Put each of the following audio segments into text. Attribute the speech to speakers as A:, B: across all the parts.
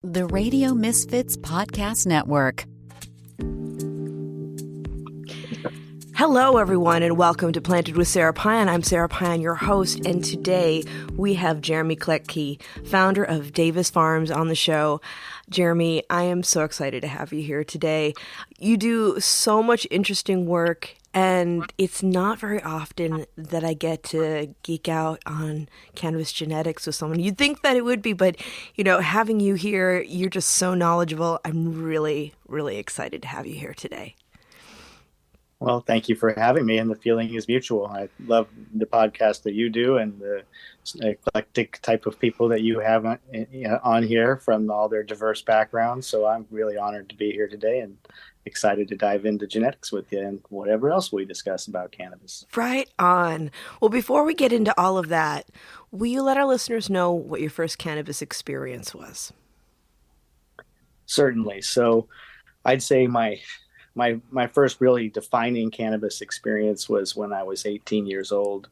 A: The Radio Misfits Podcast Network.
B: Hello, everyone, and welcome to Planted with Sara Pyan. I'm Sara Pyan, your host, and today we have Jeremy Klettke, founder of Davis Farms, on the show. Jeremy, I am so excited to have you here today. You do so much interesting work, and it's not very often that I get to geek out on cannabis genetics with someone. You'd think that it would be, but, having you here, you're just so knowledgeable. I'm really, really excited to have you here today.
C: Well, thank you for having me, and the feeling is mutual. I love the podcast that you do and the eclectic type of people that you have on here from all their diverse backgrounds. So I'm really honored to be here today and excited to dive into genetics with you and whatever else we discuss about cannabis.
B: Right on. Well, before we get into all of that, will you let our listeners know what your first cannabis experience was?
C: Certainly. So I'd say my first really defining cannabis experience was when I was 18 years old.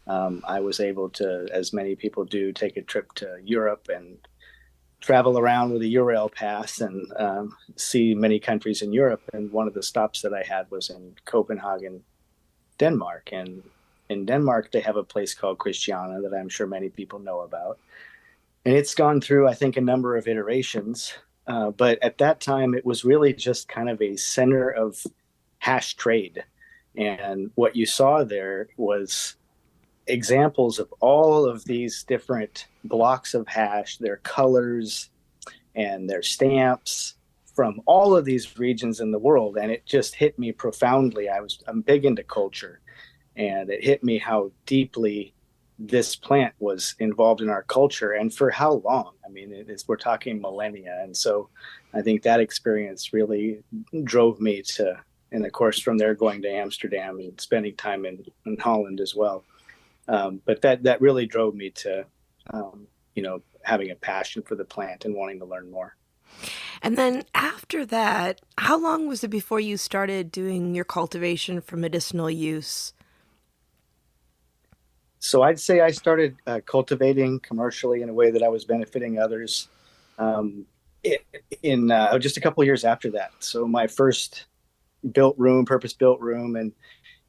C: I was able to, as many people do, take a trip to Europe and travel around with a Eurail pass and see many countries in Europe. And one of the stops that I had was in Copenhagen, Denmark. And in Denmark, they have a place called Christiania that I'm sure many people know about. And it's gone through, I think, a number of iterations. But at that time, it was really just kind of a center of hash trade. And what you saw there was examples of all of these different blocks of hash, their colors and their stamps from all of these regions in the world. And it just hit me profoundly. I'm big into culture, and it hit me how deeply this plant was involved in our culture and for how long. I mean, we're talking millennia. And so I think that experience really drove me to, and of course from there going to Amsterdam and spending time in Holland as well. But that really drove me to, having a passion for the plant and wanting to learn more.
B: And then after that, how long was it before you started doing your cultivation for medicinal use?
C: So I'd say I started cultivating commercially in a way that I was benefiting others in just a couple of years after that. So my first purpose-built room and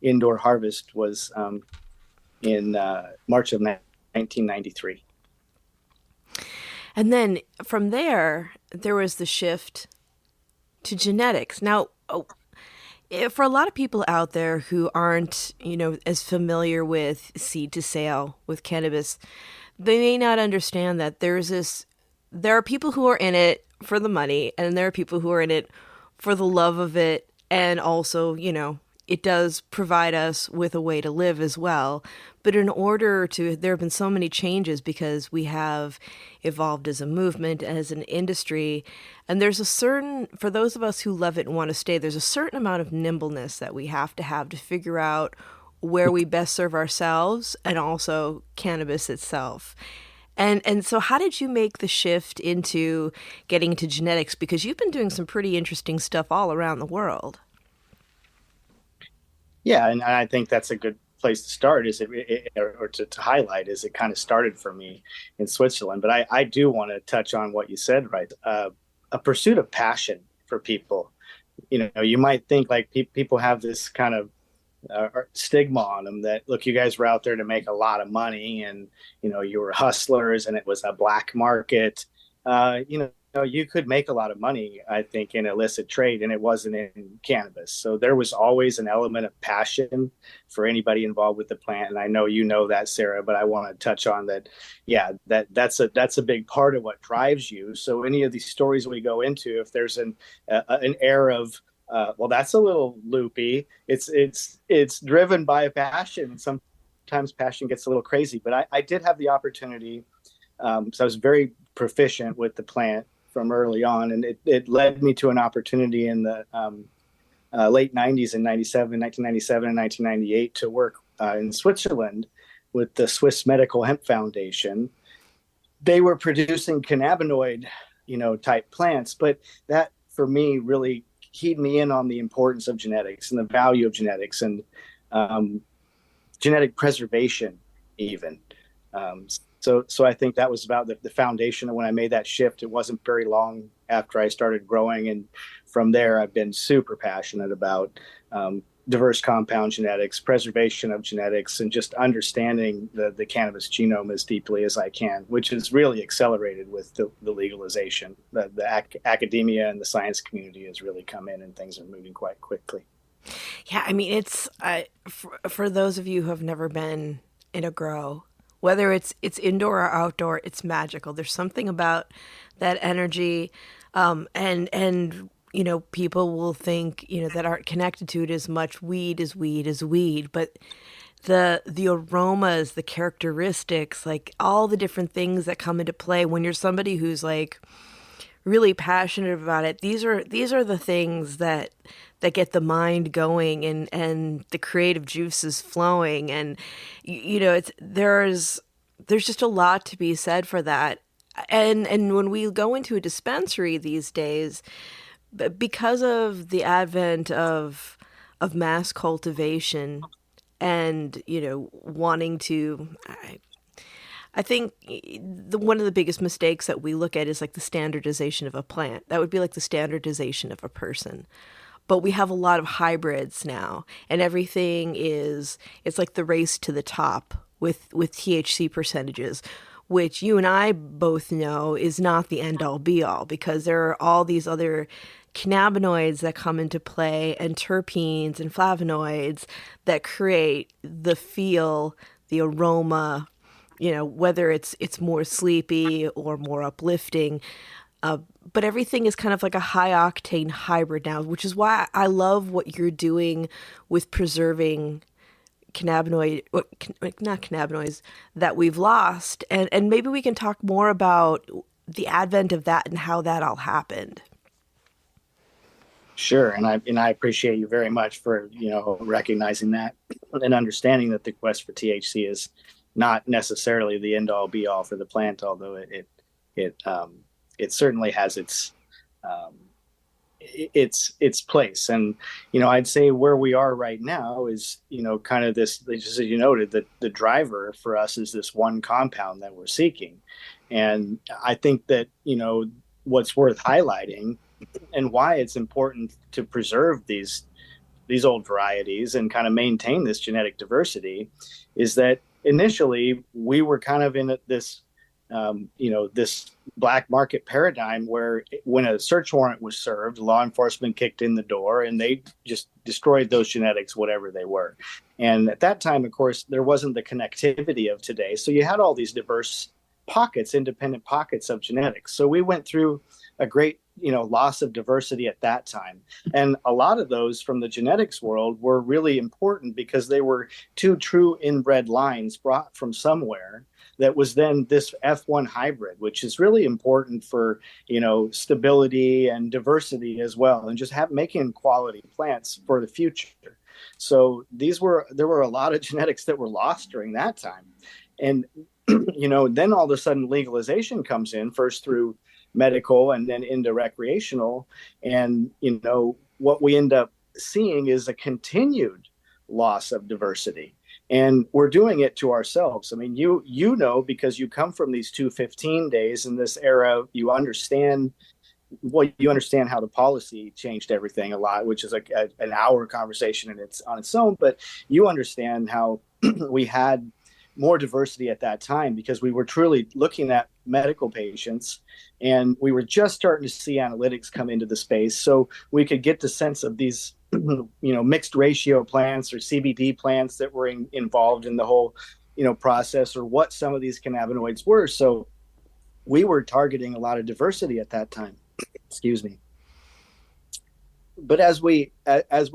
C: indoor harvest was in March of 1993.
B: And then from there was the shift to genetics. Now, for a lot of people out there who aren't, as familiar with seed to sale with cannabis, they may not understand that there are people who are in it for the money, and there are people who are in it for the love of it. And also, it does provide us with a way to live as well. But there have been so many changes because we have evolved as a movement, as an industry. And for those of us who love it and want to stay, there's a certain amount of nimbleness that we have to figure out where we best serve ourselves and also cannabis itself. And so how did you make the shift into getting into genetics? Because you've been doing some pretty interesting stuff all around the world.
C: Yeah, and I think that's a good place to start, to highlight, is it kind of started for me in Switzerland. But I do want to touch on what you said, right? A pursuit of passion for people. You might think like people have this kind of stigma on them that, look, you guys were out there to make a lot of money, and you were hustlers, and it was a black market. You could make a lot of money, I think, in illicit trade, and it wasn't in cannabis. So there was always an element of passion for anybody involved with the plant. And I know you know that, Sara, but I want to touch on that. Yeah, that's a big part of what drives you. So any of these stories we go into, if there's an air of, well, that's a little loopy, it's driven by a passion. Sometimes passion gets a little crazy, but I did have the opportunity. So I was very proficient with the plant from early on, and it led me to an opportunity in the late 90s in 1997 and 1998 to work in Switzerland with the Swiss Medical Hemp Foundation. They were producing cannabinoid, type plants, but that for me really keyed me in on the importance of genetics and the value of genetics and genetic preservation even. So I think that was about the foundation of when I made that shift. It wasn't very long after I started growing. And from there, I've been super passionate about diverse compound genetics, preservation of genetics, and just understanding the cannabis genome as deeply as I can, which is really accelerated with the legalization. The academia and the science community has really come in, and things are moving quite quickly.
B: Yeah, I mean, it's for those of you who have never been in a grow, whether it's indoor or outdoor, it's magical. There's something about that energy, and you know, people will think, you know, that aren't connected to it as much. Weed is weed is weed, but the aromas, the characteristics, like all the different things that come into play when you're somebody who's like really passionate about it. These are the things that get the mind going and the creative juices flowing, and you know, it's there's just a lot to be said for that. And when we go into a dispensary these days, because of the advent of mass cultivation and, you know, wanting to, I think one of the biggest mistakes that we look at is like the standardization of a plant. That would be like the standardization of a person. But we have a lot of hybrids now, and everything it's like the race to the top with THC percentages, which you and I both know is not the end all be all, because there are all these other cannabinoids that come into play, and terpenes and flavonoids that create the feel, the aroma, you know, whether it's more sleepy or more uplifting. But everything is kind of like a high octane hybrid now, which is why I love what you're doing with preserving not cannabinoids that we've lost. And maybe we can talk more about the advent of that and how that all happened.
C: Sure, and I appreciate you very much for, you know, recognizing that and understanding that the quest for THC is not necessarily the end all be all for the plant, although it certainly has its place. And, you know, I'd say where we are right now is, you know, kind of this, just as you noted, that the driver for us is this one compound that we're seeking. And I think that, you know, what's worth highlighting and why it's important to preserve these old varieties and kind of maintain this genetic diversity is that initially we were kind of in this you know, this black market paradigm where when a search warrant was served, law enforcement kicked in the door and they just destroyed those genetics, whatever they were. And at that time, of course, there wasn't the connectivity of today. So you had all these diverse pockets, independent pockets of genetics. So we went through a great, you know, loss of diversity at that time. And a lot of those from the genetics world were really important because they were two true inbred lines brought from somewhere that was then this F1 hybrid, which is really important for, you know, stability and diversity as well, and just making quality plants for the future. So there were a lot of genetics that were lost during that time. And, you know, then all of a sudden legalization comes in, first through medical and then into recreational. And, you know, what we end up seeing is a continued loss of diversity. And we're doing it to ourselves. I mean, you know, because you come from these 215 days in this era, you understand how the policy changed everything a lot, which is like an hour conversation and it's on its own. But you understand how we had more diversity at that time because we were truly looking at medical patients and we were just starting to see analytics come into the space. So we could get the sense of these, you know, mixed ratio plants or CBD plants that were involved in the whole, you know, process, or what some of these cannabinoids were. So we were targeting a lot of diversity at that time. Excuse me. But as we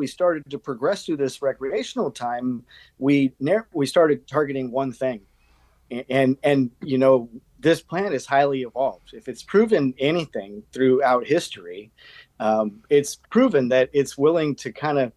C: started to progress through this recreational time, we started targeting one thing, and you know, this plant is highly evolved. If it's proven anything throughout history, it's proven that it's willing to kind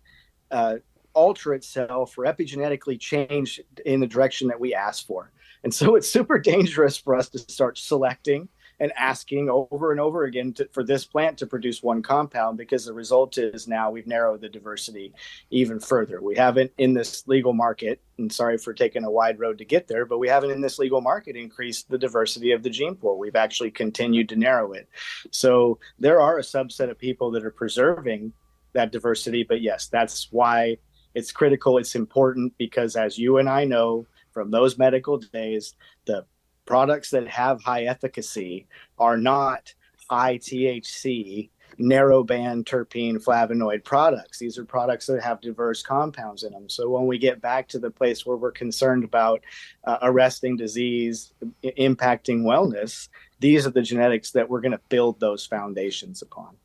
C: of alter itself or epigenetically change in the direction that we ask for. And so it's super dangerous for us to start selecting and asking over and over again for this plant to produce one compound, because the result is now we've narrowed the diversity even further. We haven't in this legal market, and sorry for taking a wide road to get there, but we haven't in this legal market increased the diversity of the gene pool. We've actually continued to narrow it. So there are a subset of people that are preserving that diversity. But yes, that's why it's critical. It's important because, as you and I know from those medical days, the products that have high efficacy are not high THC, narrow band terpene flavonoid products. These are products that have diverse compounds in them. So when we get back to the place where we're concerned about arresting disease, impacting wellness, these are the genetics that we're going to build those foundations upon.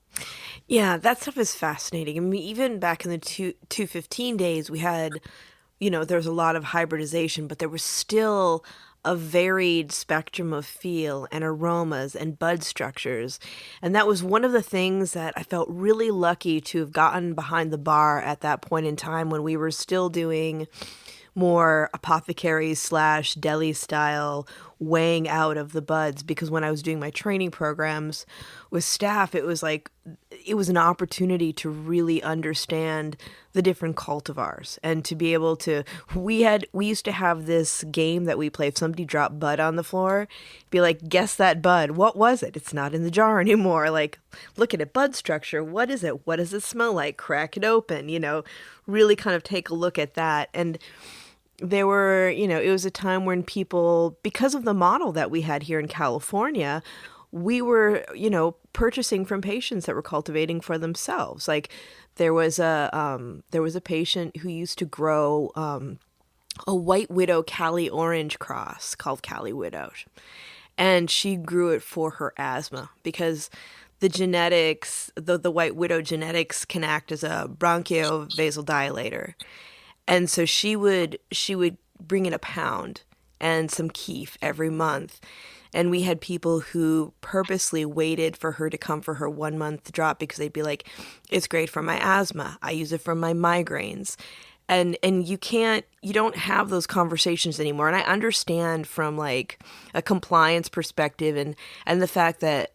B: Yeah, that stuff is fascinating. I mean, even back in the 215 days, we had, there was a lot of hybridization, but there was still a varied spectrum of feel and aromas and bud structures. And that was one of the things that I felt really lucky to have gotten behind the bar at that point in time, when we were still doing more apothecary / deli style weighing out of the buds. Because when I was doing my training programs with staff, it was an opportunity to really understand the different cultivars, and to be able to, we used to have this game that we play. If somebody dropped bud on the floor, be like, guess that bud. What was it? It's not in the jar anymore. Like, look at it, bud structure. What is it? What does it smell like? Crack it open, really kind of take a look at that. And there were, it was a time when people, because of the model that we had here in California, we were, purchasing from patients that were cultivating for themselves. Like, there was a patient who used to grow a white widow Cali orange cross called Cali Widow, and she grew it for her asthma, because the genetics, the white widow genetics, can act as a bronchiovasodilator. And so she would bring in a pound and some keef every month. And we had people who purposely waited for her to come for her 1 month drop, because they'd be like, it's great for my asthma. I use it for my migraines. And you don't have those conversations anymore. And I understand from like a compliance perspective and the fact that,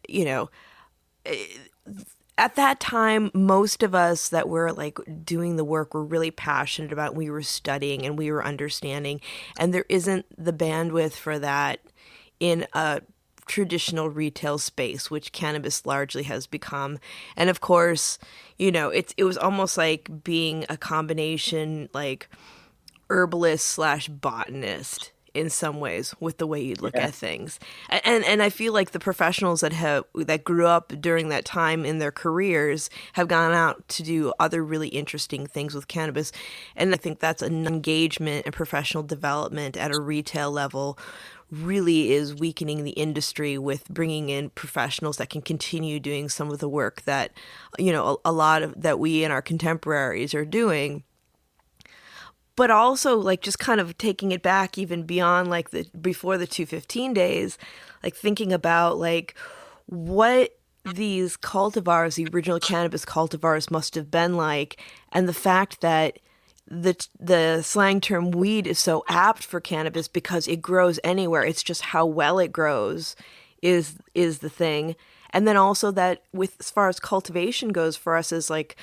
B: at that time, most of us that were like doing the work were really passionate about, we were studying and we were understanding, and there isn't the bandwidth for that in a traditional retail space, which cannabis largely has become. And of course, it was almost like being a combination like herbalist / botanist in some ways with the way you look at things. And I feel like the professionals that grew up during that time in their careers have gone out to do other really interesting things with cannabis. And I think that's an engagement and professional development at a retail level really is weakening the industry, with bringing in professionals that can continue doing some of the work that, a lot of that we and our contemporaries are doing. But also, like, just kind of taking it back even beyond like before the 215 days, like thinking about like what these cultivars, the original cannabis cultivars, must have been like, and the fact that the slang term weed is so apt for cannabis because it grows anywhere. It's just how well it grows is the thing. And then also that with as far as cultivation goes for us is like,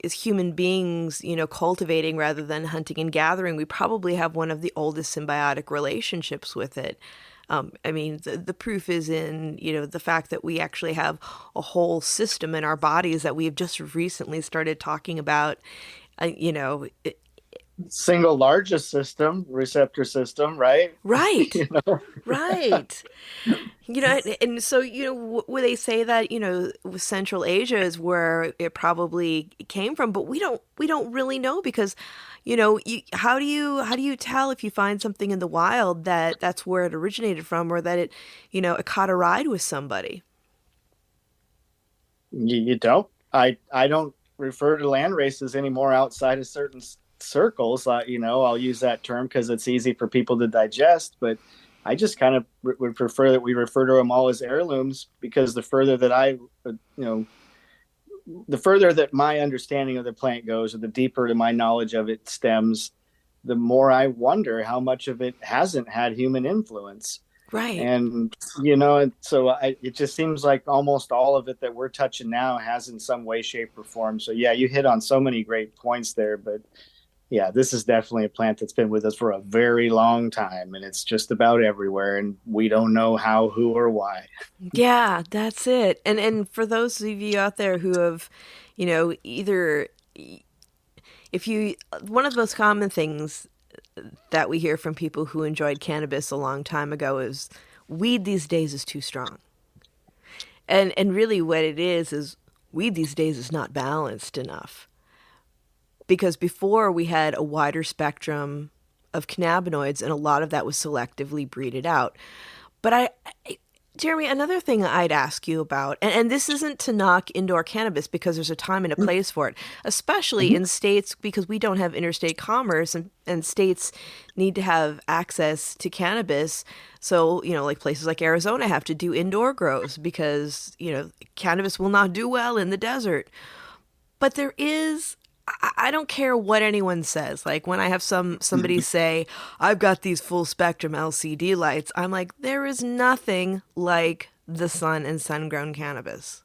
B: as human beings, cultivating rather than hunting and gathering, we probably have one of the oldest symbiotic relationships with it. I mean, the proof is in, the fact that we actually have a whole system in our bodies that we have just recently started talking about,
C: Single largest system, receptor system, right?
B: Right. Right. And so, would they say that, Central Asia is where it probably came from, but we don't really know because, how do you tell if you find something in the wild that that's where it originated from, or that it, it caught a ride with somebody?
C: You don't. I don't refer to land races anymore outside of certain circles. I'll use that term because it's easy for people to digest, but I just kind of would prefer that we refer to them all as heirlooms, because the further that the further that my understanding of the plant goes, or the deeper to my knowledge of it stems, the more I wonder how much of it hasn't had human influence.
B: Right.
C: And, and so it just seems like almost all of it that we're touching now has in some way, shape, or form. So, yeah, you hit on so many great points there. But yeah, this is definitely a plant that's been with us for a very long time, and it's just about everywhere. And we don't know how, who, or why.
B: Yeah, that's it. And for those of you out there who have, either if you one of the most common things that we hear from people who enjoyed cannabis a long time ago is weed these days is too strong. And really what it is weed these days is not balanced enough. Because before we had a wider spectrum of cannabinoids and a lot of that was selectively breeded out. But Jeremy, another thing I'd ask you about, and this isn't to knock indoor cannabis because there's a time and a place for it, especially in states because we don't have interstate commerce and states need to have access to cannabis. So, like places like Arizona have to do indoor grows because, cannabis will not do well in the desert. But there is I don't care what anyone says. Like when I have somebody say, I've got these full spectrum LCD lights, I'm like, there is nothing like the sun and sun-grown cannabis.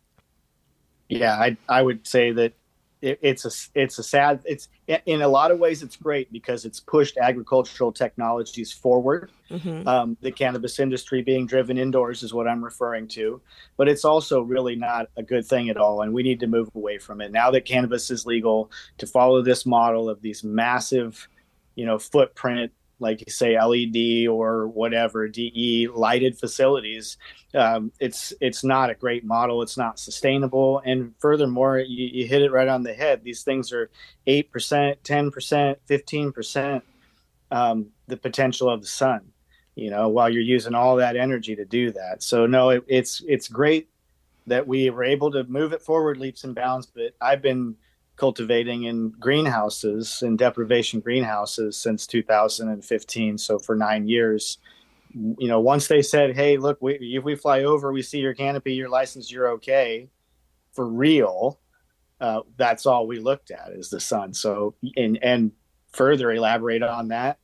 C: Yeah, I would say that it's a sad, it's in a lot of ways it's great because it's pushed agricultural technologies forward. The cannabis industry being driven indoors is what I'm referring to, but it's also really not a good thing at all, and we need to move away from it now that cannabis is legal. To follow this model of these massive, footprint, like you say, LED or whatever, DE lighted facilities, it's not a great model. It's not sustainable. And furthermore, you hit it right on the head. These things are 8%, 10%, 15%, the potential of the sun, while you're using all that energy to do that. So no, it's great that we were able to move it forward leaps and bounds, but I've been cultivating in greenhouses, in deprivation greenhouses, since 2015. So for 9 years, once they said, "Hey, look, if we fly over, we see your canopy, your license, you're okay," for real. That's all we looked at is the sun. So, and further elaborate on that.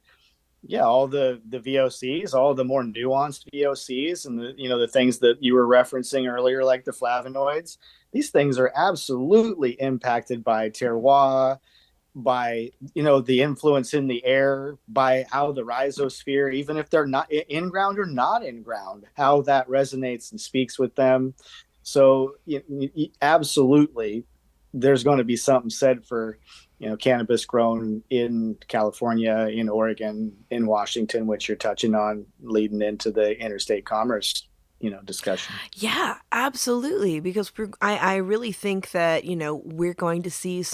C: Yeah, all the VOCs, all the more nuanced VOCs, and the things that you were referencing earlier, like the flavonoids. These things are absolutely impacted by terroir, by the influence in the air, by how the rhizosphere, even if they're not in ground or not in ground, how that resonates and speaks with them. So absolutely, there's going to be something said for cannabis grown in California, in Oregon, in Washington, which you're touching on, leading into the interstate commerce discussion.
B: Yeah, absolutely. Because I really think that, we're going to see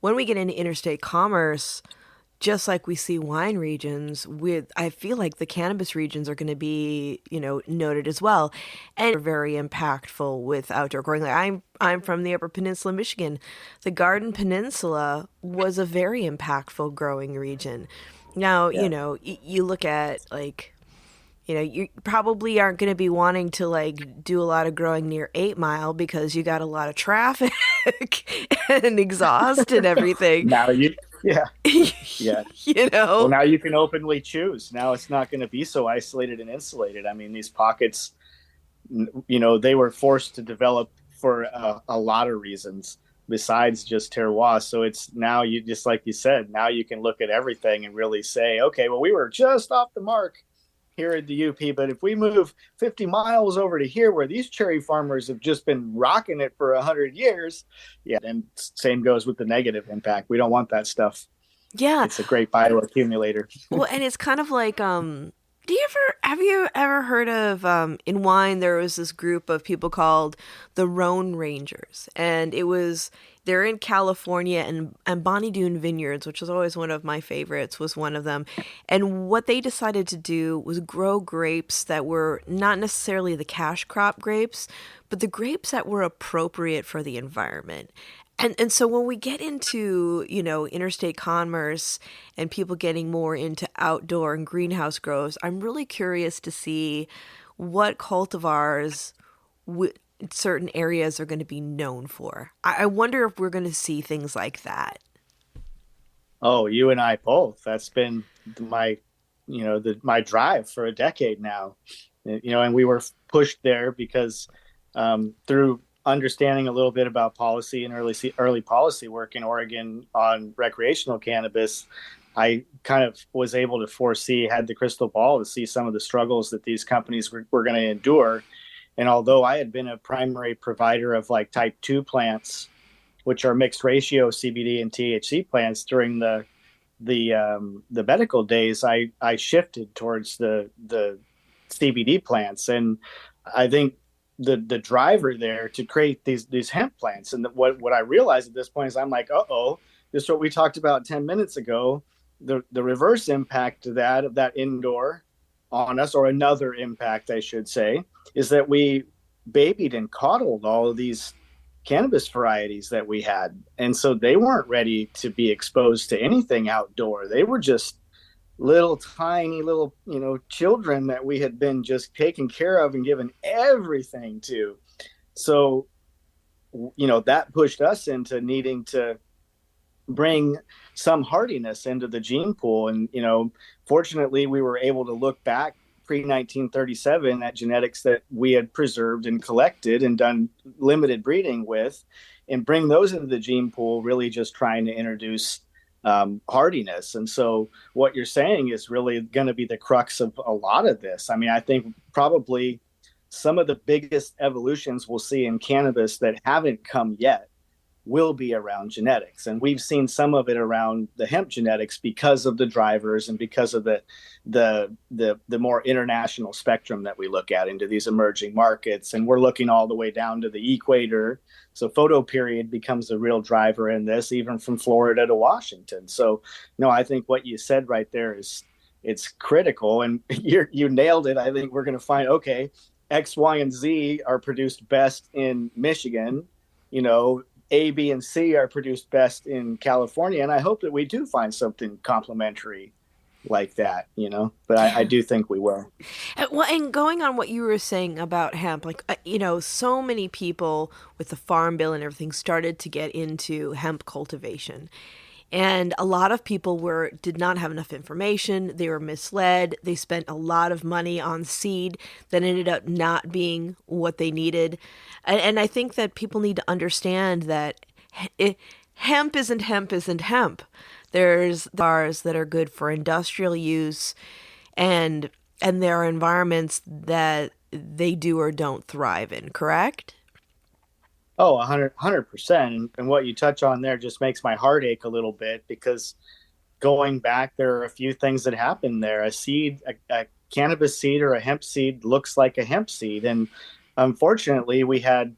B: when we get into interstate commerce, just like we see wine regions, I feel like the cannabis regions are going to be, noted as well, and are very impactful with outdoor growing. Like I'm from the Upper Peninsula, Michigan. The Garden Peninsula was a very impactful growing region. Now,
C: Yeah.
B: you look at like. You probably aren't going to be wanting to like do a lot of growing near 8 Mile because you got a lot of traffic and exhaust and everything.
C: Now yeah. Yeah. Well,
B: Know?
C: now you can openly choose. Now it's not going to be so isolated and insulated. I mean, these pockets, they were forced to develop for a lot of reasons besides just terroir. So it's now just like you said, now you can look at everything and really say, okay, well, we were just off the mark here at the UP, but if we move 50 miles over to here where these cherry farmers have just been rocking it for 100 years, yeah, and same goes with the negative impact. We don't want that stuff.
B: Yeah.
C: It's a great bioaccumulator.
B: Well, and it's kind of like, have you ever heard of, in wine, there was this group of people called the Rhone Rangers, and they're in California, and Bonnie Doon Vineyards, which is always one of my favorites, was one of them. And what they decided to do was grow grapes that were not necessarily the cash crop grapes, but the grapes that were appropriate for the environment. And so when we get into, interstate commerce and people getting more into outdoor and greenhouse grows, I'm really curious to see what cultivars certain areas are going to be known for. I wonder if we're going to see things like that.
C: Oh, you and I both. That's been my my drive for a decade now. And we were pushed there because through understanding a little bit about policy and early policy work in Oregon on recreational cannabis, I kind of was able to foresee, had the crystal ball to see some of the struggles that these companies were going to endure. And although I had been a primary provider of like type 2 plants, which are mixed ratio CBD and THC plants during the medical days, I shifted towards the CBD plants. And I think the driver there to create these hemp plants, and what I realized at this point is I'm like, this is what we talked about 10 minutes ago. The reverse impact of that indoor on us, or another impact I should say, is that we babied and coddled all of these cannabis varieties that we had, and so they weren't ready to be exposed to anything outdoor. They were just tiny little children that we had been just taking care of and given everything to. So that pushed us into needing to bring some hardiness into the gene pool. And fortunately we were able to look back pre-1937 at genetics that we had preserved and collected and done limited breeding with, and bring those into the gene pool, really just trying to introduce hardiness. And so what you're saying is really going to be the crux of a lot of this. I mean, I think probably some of the biggest evolutions we'll see in cannabis that haven't come yet will be around genetics. And we've seen some of it around the hemp genetics because of the drivers and because of the more international spectrum that we look at into these emerging markets. And we're looking all the way down to the equator. So photoperiod becomes a real driver in this, even from Florida to Washington. So no, I think what you said right there it's critical, and you nailed it. I think we're going to find, okay, X, Y, and Z are produced best in Michigan, A, B, and C are produced best in California. And I hope that we do find something complementary like that, but I do think we will.
B: Well, and going on what you were saying about hemp, like, so many people with the Farm Bill and everything started to get into hemp cultivation. And a lot of people did not have enough information. They were misled. They spent a lot of money on seed that ended up not being what they needed. And I think that people need to understand that hemp isn't hemp. There's bars that are good for industrial use, and there are environments that they do or don't thrive in, correct?
C: Oh, 100%. And what you touch on there just makes my heart ache a little bit, because going back, there are a few things that happen there. A cannabis seed or a hemp seed looks like a hemp seed. And unfortunately, we had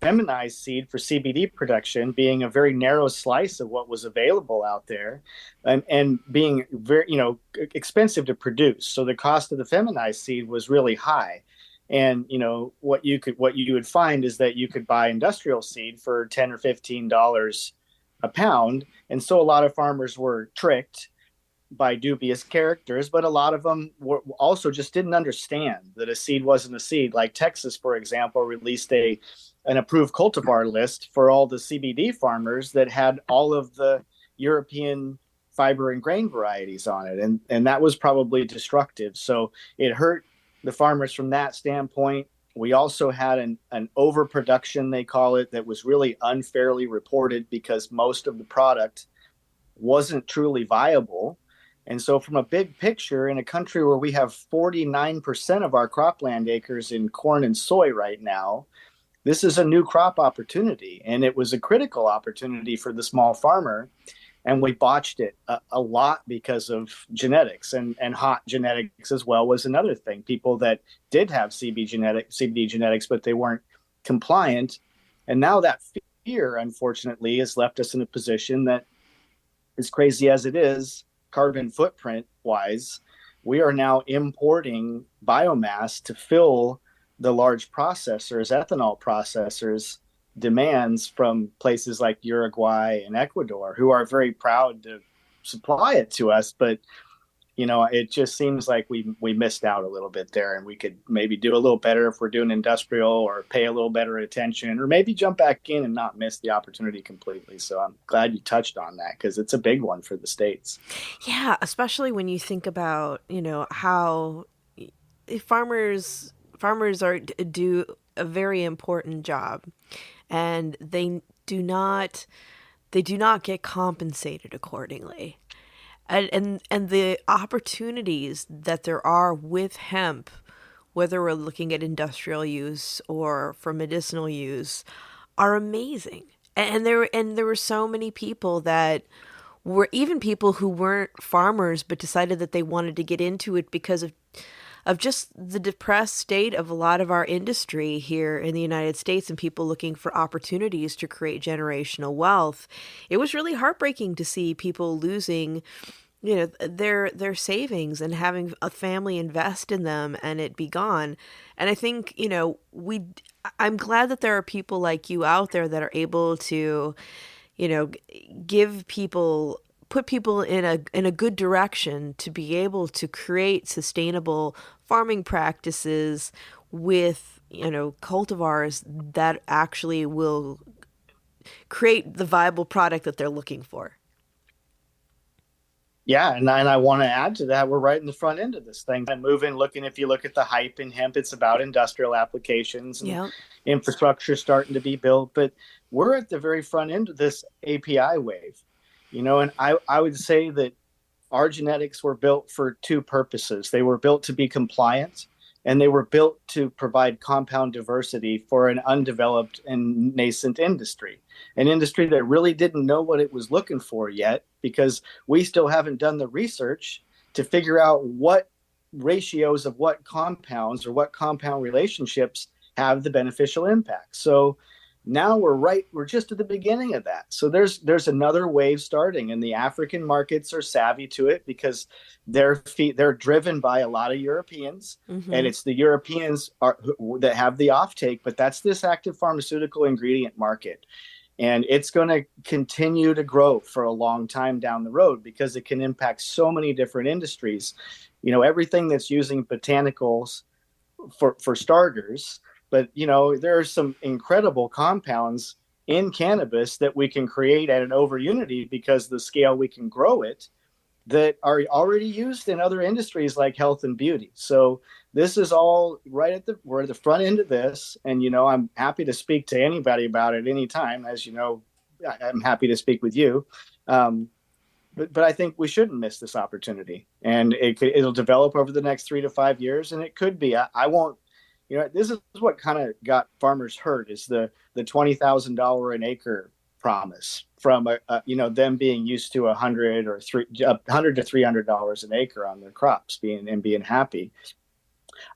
C: feminized seed for CBD production being a very narrow slice of what was available out there, and being very, expensive to produce. So the cost of the feminized seed was really high. And, what you would find is that you could buy industrial seed for $10 or $15 a pound. And so a lot of farmers were tricked by dubious characters, but a lot of them also just didn't understand that a seed wasn't a seed. Like Texas, for example, released an approved cultivar list for all the CBD farmers that had all of the European fiber and grain varieties on it. And that was probably destructive. So it hurt the farmers from that standpoint. We also had an overproduction, they call it, that was really unfairly reported because most of the product wasn't truly viable. And so from a big picture, in a country where we have 49% of our cropland acres in corn and soy right now, this is a new crop opportunity. And it was a critical opportunity for the small farmer. And we botched it a lot because of genetics, and hot genetics as well was another thing. People that did have CBD genetics, but they weren't compliant. And now that fear, unfortunately, has left us in a position that, as crazy as it is, carbon footprint wise, we are now importing biomass to fill the large processors, ethanol processors, demands from places like Uruguay and Ecuador, who are very proud to supply it to us. But it just seems like we missed out a little bit there, and we could maybe do a little better if we're doing industrial, or pay a little better attention, or maybe jump back in and not miss the opportunity completely. So I'm glad you touched on that, because it's a big one for the States.
B: Yeah, especially when you think about, how farmers do a very important job, and they do not get compensated accordingly. And the opportunities that there are with hemp, whether we're looking at industrial use or for medicinal use, are amazing. And there were so many people that were, even people who weren't farmers but decided that they wanted to get into it because of just the depressed state of a lot of our industry here in the United States, and people looking for opportunities to create generational wealth. It was really heartbreaking to see people losing, their savings and having a family invest in them and it be gone. And I think, I'm glad that there are people like you out there that are able to, put people in a good direction to be able to create sustainable farming practices with, cultivars that actually will create the viable product that they're looking for.
C: Yeah, and I want to add to that, we're right in the front end of this thing. And moving, looking, if you look at the hype in hemp, it's about industrial applications and
B: Yeah.
C: infrastructure starting to be built. But we're at the very front end of this API wave. And I would say that our genetics were built for two purposes. They were built to be compliant, and they were built to provide compound diversity for an undeveloped and nascent industry, an industry that really didn't know what it was looking for yet, because we still haven't done the research to figure out what ratios of what compounds or what compound relationships have the beneficial impact. So now we're just at the beginning of that. So there's another wave starting, and the African markets are savvy to it because they're driven by a lot of Europeans, and it's the Europeans that have the offtake. But that's this active pharmaceutical ingredient market, and it's going to continue to grow for a long time down the road because it can impact so many different industries. Everything that's using botanicals for starters. But, there are some incredible compounds in cannabis that we can create at an over unity because of the scale we can grow it, that are already used in other industries like health and beauty. So this is all we're at the front end of this. And, I'm happy to speak to anybody about it anytime. As you know, I'm happy to speak with you. But I think we shouldn't miss this opportunity. And it'll develop over the next 3 to 5 years. And it could be, I won't, this is what kind of got farmers hurt, is the $20,000 an acre promise from them being used to $100 to $300 an acre on their crops, being happy.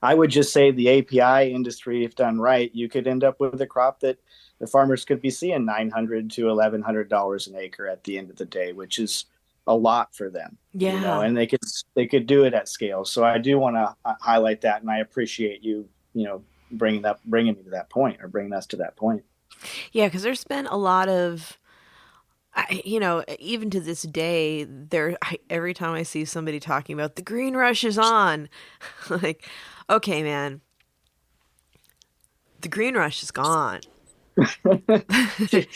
C: I would just say the API industry, if done right, you could end up with a crop that the farmers could be seeing $900 to $1,100 an acre at the end of the day, which is a lot for them.
B: Yeah.
C: And they could do it at scale. So I do want to highlight that, and I appreciate you bringing me to that point, or bringing us to that point.
B: Yeah, because there's been a lot of, even to this day, every time I see somebody talking about the green rush is on, like, okay, man, the green rush is gone.
C: The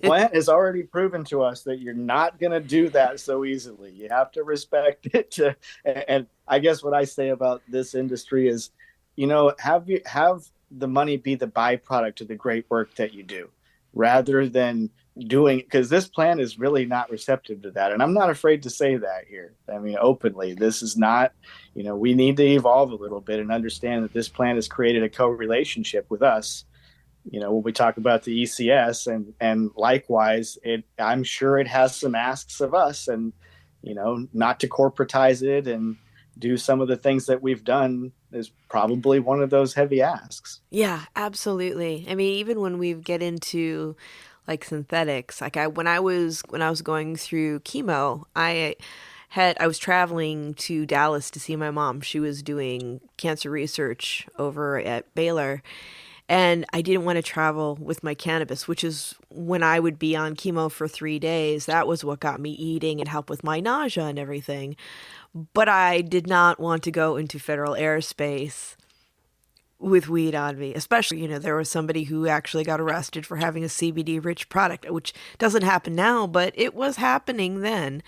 C: plant has already proven to us that you're not going to do that so easily. You have to respect it. And I guess what I say about this industry is, have the money be the byproduct of the great work that you do, rather than doing, because this plant is really not receptive to that. And I'm not afraid to say that here. I mean, openly, this is not, we need to evolve a little bit and understand that this plant has created a co-relationship with us. When we talk about the ECS, and likewise, I'm sure it has some asks of us, and, not to corporatize it and do some of the things that we've done is probably one of those heavy asks.
B: Yeah, absolutely. I mean, even when we get into like synthetics, like when I was going through chemo, I was traveling to Dallas to see my mom. She was doing cancer research over at Baylor. And I didn't want to travel with my cannabis, which is when I would be on chemo for 3 days. That was what got me eating and helped with my nausea and everything. But I did not want to go into federal airspace with weed on me, especially, there was somebody who actually got arrested for having a CBD rich product, which doesn't happen now, but it was happening then.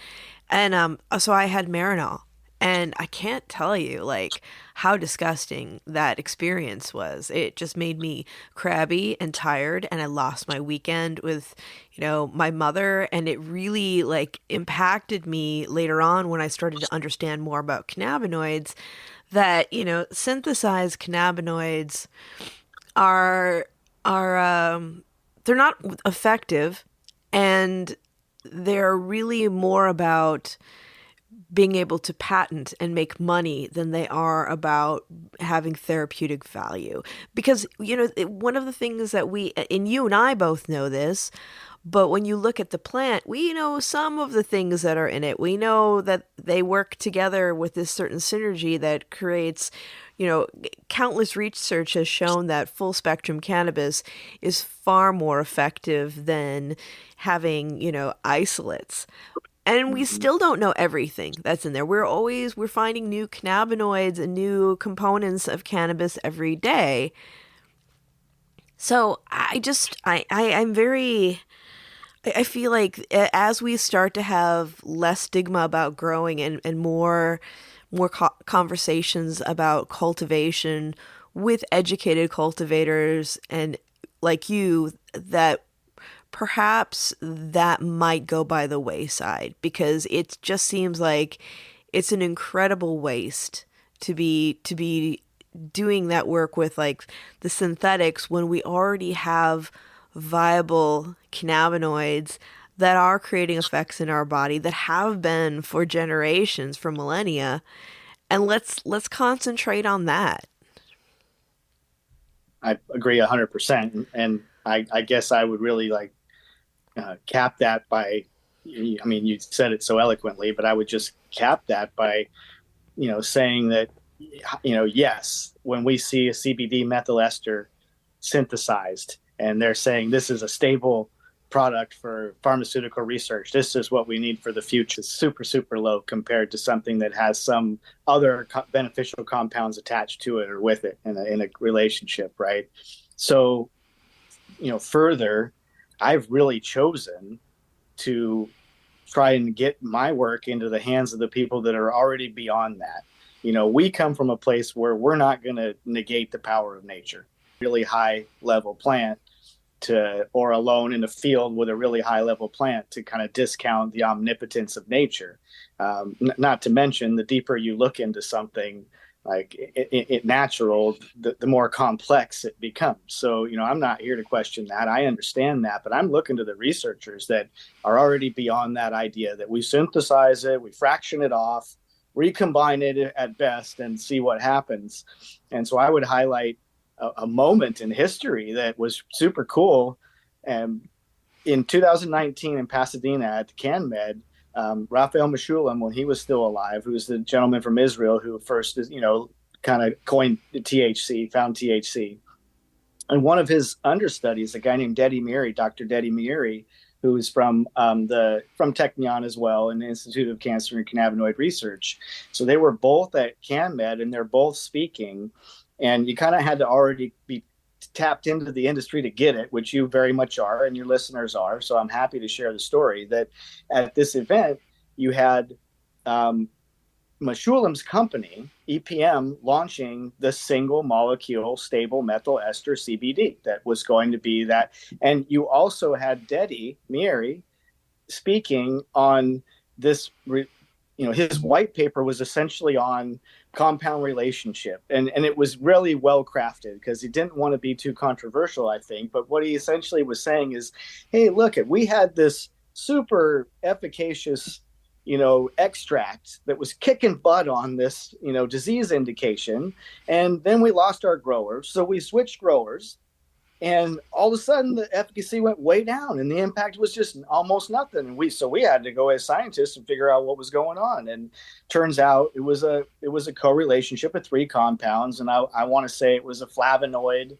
B: And so I had Marinol, and I can't tell you like how disgusting that experience was. It just made me crabby and tired, and I lost my weekend with, my mother, and it really like impacted me later on when I started to understand more about cannabinoids, that, synthesized cannabinoids are they're not effective, and they're really more about being able to patent and make money than they are about having therapeutic value. Because, one of the things that and you and I both know this, but when you look at the plant, we know some of the things that are in it. We know that they work together with this certain synergy that creates, countless research has shown that full spectrum cannabis is far more effective than having, isolates. And we still don't know everything that's in there. We're finding new cannabinoids and new components of cannabis every day. So I feel like as we start to have less stigma about growing and more conversations about cultivation with educated cultivators and like you, that perhaps that might go by the wayside, because it just seems like it's an incredible waste to be doing that work with like the synthetics when we already have viable cannabinoids that are creating effects in our body, that have been for generations, for millennia, and let's concentrate on that.
C: I agree 100%, and I guess I would really like cap that by, I mean, you said it so eloquently, but I would just cap that by, saying that, yes, when we see a CBD methyl ester synthesized, and they're saying this is a stable product for pharmaceutical research, this is what we need for the future, it's super, super low compared to something that has some other beneficial compounds attached to it or with it in a relationship, right? So, further, I've really chosen to try and get my work into the hands of the people that are already beyond that. We come from a place where we're not going to negate the power of nature. Really high level plant or alone in a field with a really high level plant to kind of discount the omnipotence of nature. Not to mention, the deeper you look into something like it natural, the more complex it becomes. So, I'm not here to question that. I understand that, but I'm looking to the researchers that are already beyond that idea, that we synthesize it, we fraction it off, recombine it at best, and see what happens. And so I would highlight a moment in history that was super cool. And in 2019 in Pasadena at the CanMed, Raphael Mechoulam, when he was still alive, who's the gentleman from Israel who first, kind of coined THC, found THC. And one of his understudies, a guy named Dr. Dedi Meiri, who is from Technion as well, and the Institute of Cancer and Cannabinoid Research. So they were both at CanMed, and they're both speaking. And you kind of had to already be tapped into the industry to get it, which you very much are, and your listeners are. So I'm happy to share the story that at this event, you had Mechoulam's company, EPM, launching the single molecule stable methyl ester CBD that was going to be that. And you also had Dedi Meiri speaking on this, his white paper was essentially on compound relationship. And it was really well crafted because he didn't want to be too controversial, I think. But what he essentially was saying is, hey, look, we had this super efficacious, extract that was kicking butt on this, disease indication. And then we lost our growers. So we switched growers. And all of a sudden, the efficacy went way down, and the impact was just almost nothing. And we had to go as scientists and figure out what was going on. And turns out it was a co-relationship of 3 compounds, and I want to say it was a flavonoid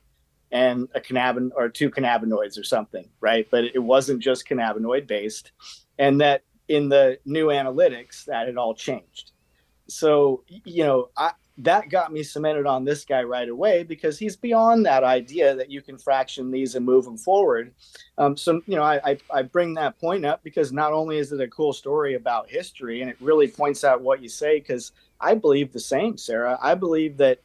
C: and a cannabinoid or two cannabinoids or something, right? But it wasn't just cannabinoid based, and that in the new analytics that had all changed. So, that got me cemented on this guy right away, because he's beyond that idea that you can fraction these and move them forward. I bring that point up because not only is it a cool story about history, and it really points out what you say, because I believe the same, Sarah. I believe that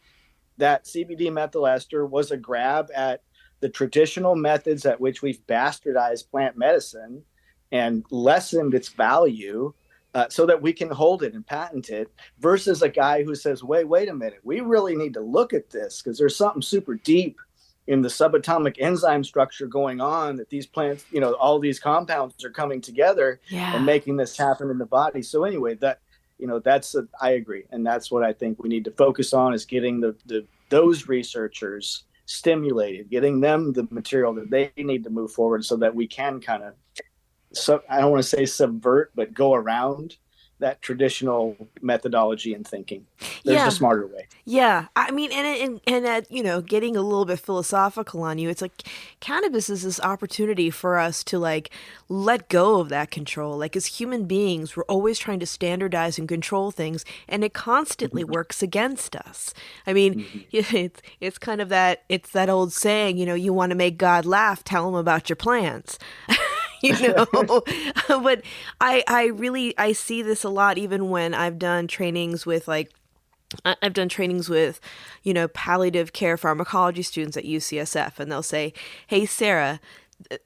C: CBD methyl ester was a grab at the traditional methods at which we've bastardized plant medicine and lessened its value, so that we can hold it and patent it, versus a guy who says, wait a minute, we really need to look at this because there's something super deep in the subatomic enzyme structure going on, that these plants, all these compounds are coming together and making this happen in the body. So anyway, I agree. And that's what I think we need to focus on, is getting those researchers stimulated, getting them the material that they need to move forward, so that we can kind of, so I don't want to say subvert, but go around that traditional methodology and thinking. There's a smarter way.
B: Yeah. I mean, getting a little bit philosophical on you, it's like cannabis is this opportunity for us to let go of that control. Like, as human beings, we're always trying to standardize and control things, and it constantly works against us. I mean, it's kind of it's that old saying, you want to make God laugh, tell him about your plans. But I see this a lot, even when I've done trainings with palliative care pharmacology students at UCSF, and they'll say, hey, Sara,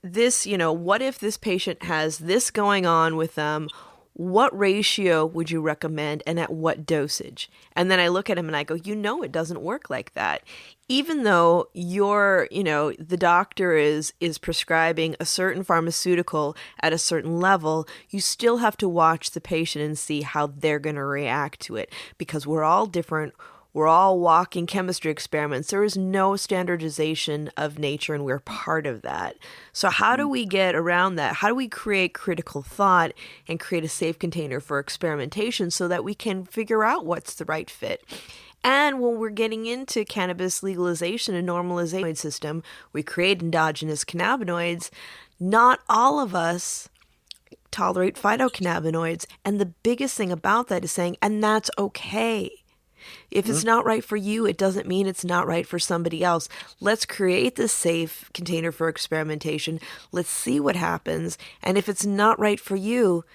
B: this, what if this patient has this going on with them? What ratio would you recommend, and at what dosage? And then I look at him and I go, it doesn't work like that. Even though the doctor is prescribing a certain pharmaceutical at a certain level, you still have to watch the patient and see how they're going to react to it, because we're all different. We're all walking chemistry experiments. There is no standardization of nature, and we're part of that. So how do we get around that? How do we create critical thought and create a safe container for experimentation so that we can figure out what's the right fit? And when we're getting into cannabis legalization and normalization system, we create endogenous cannabinoids. Not all of us tolerate phytocannabinoids. And the biggest thing about that is saying, and that's okay. If it's not right for you, it doesn't mean it's not right for somebody else. Let's create this safe container for experimentation. Let's see what happens. And if it's not right for you,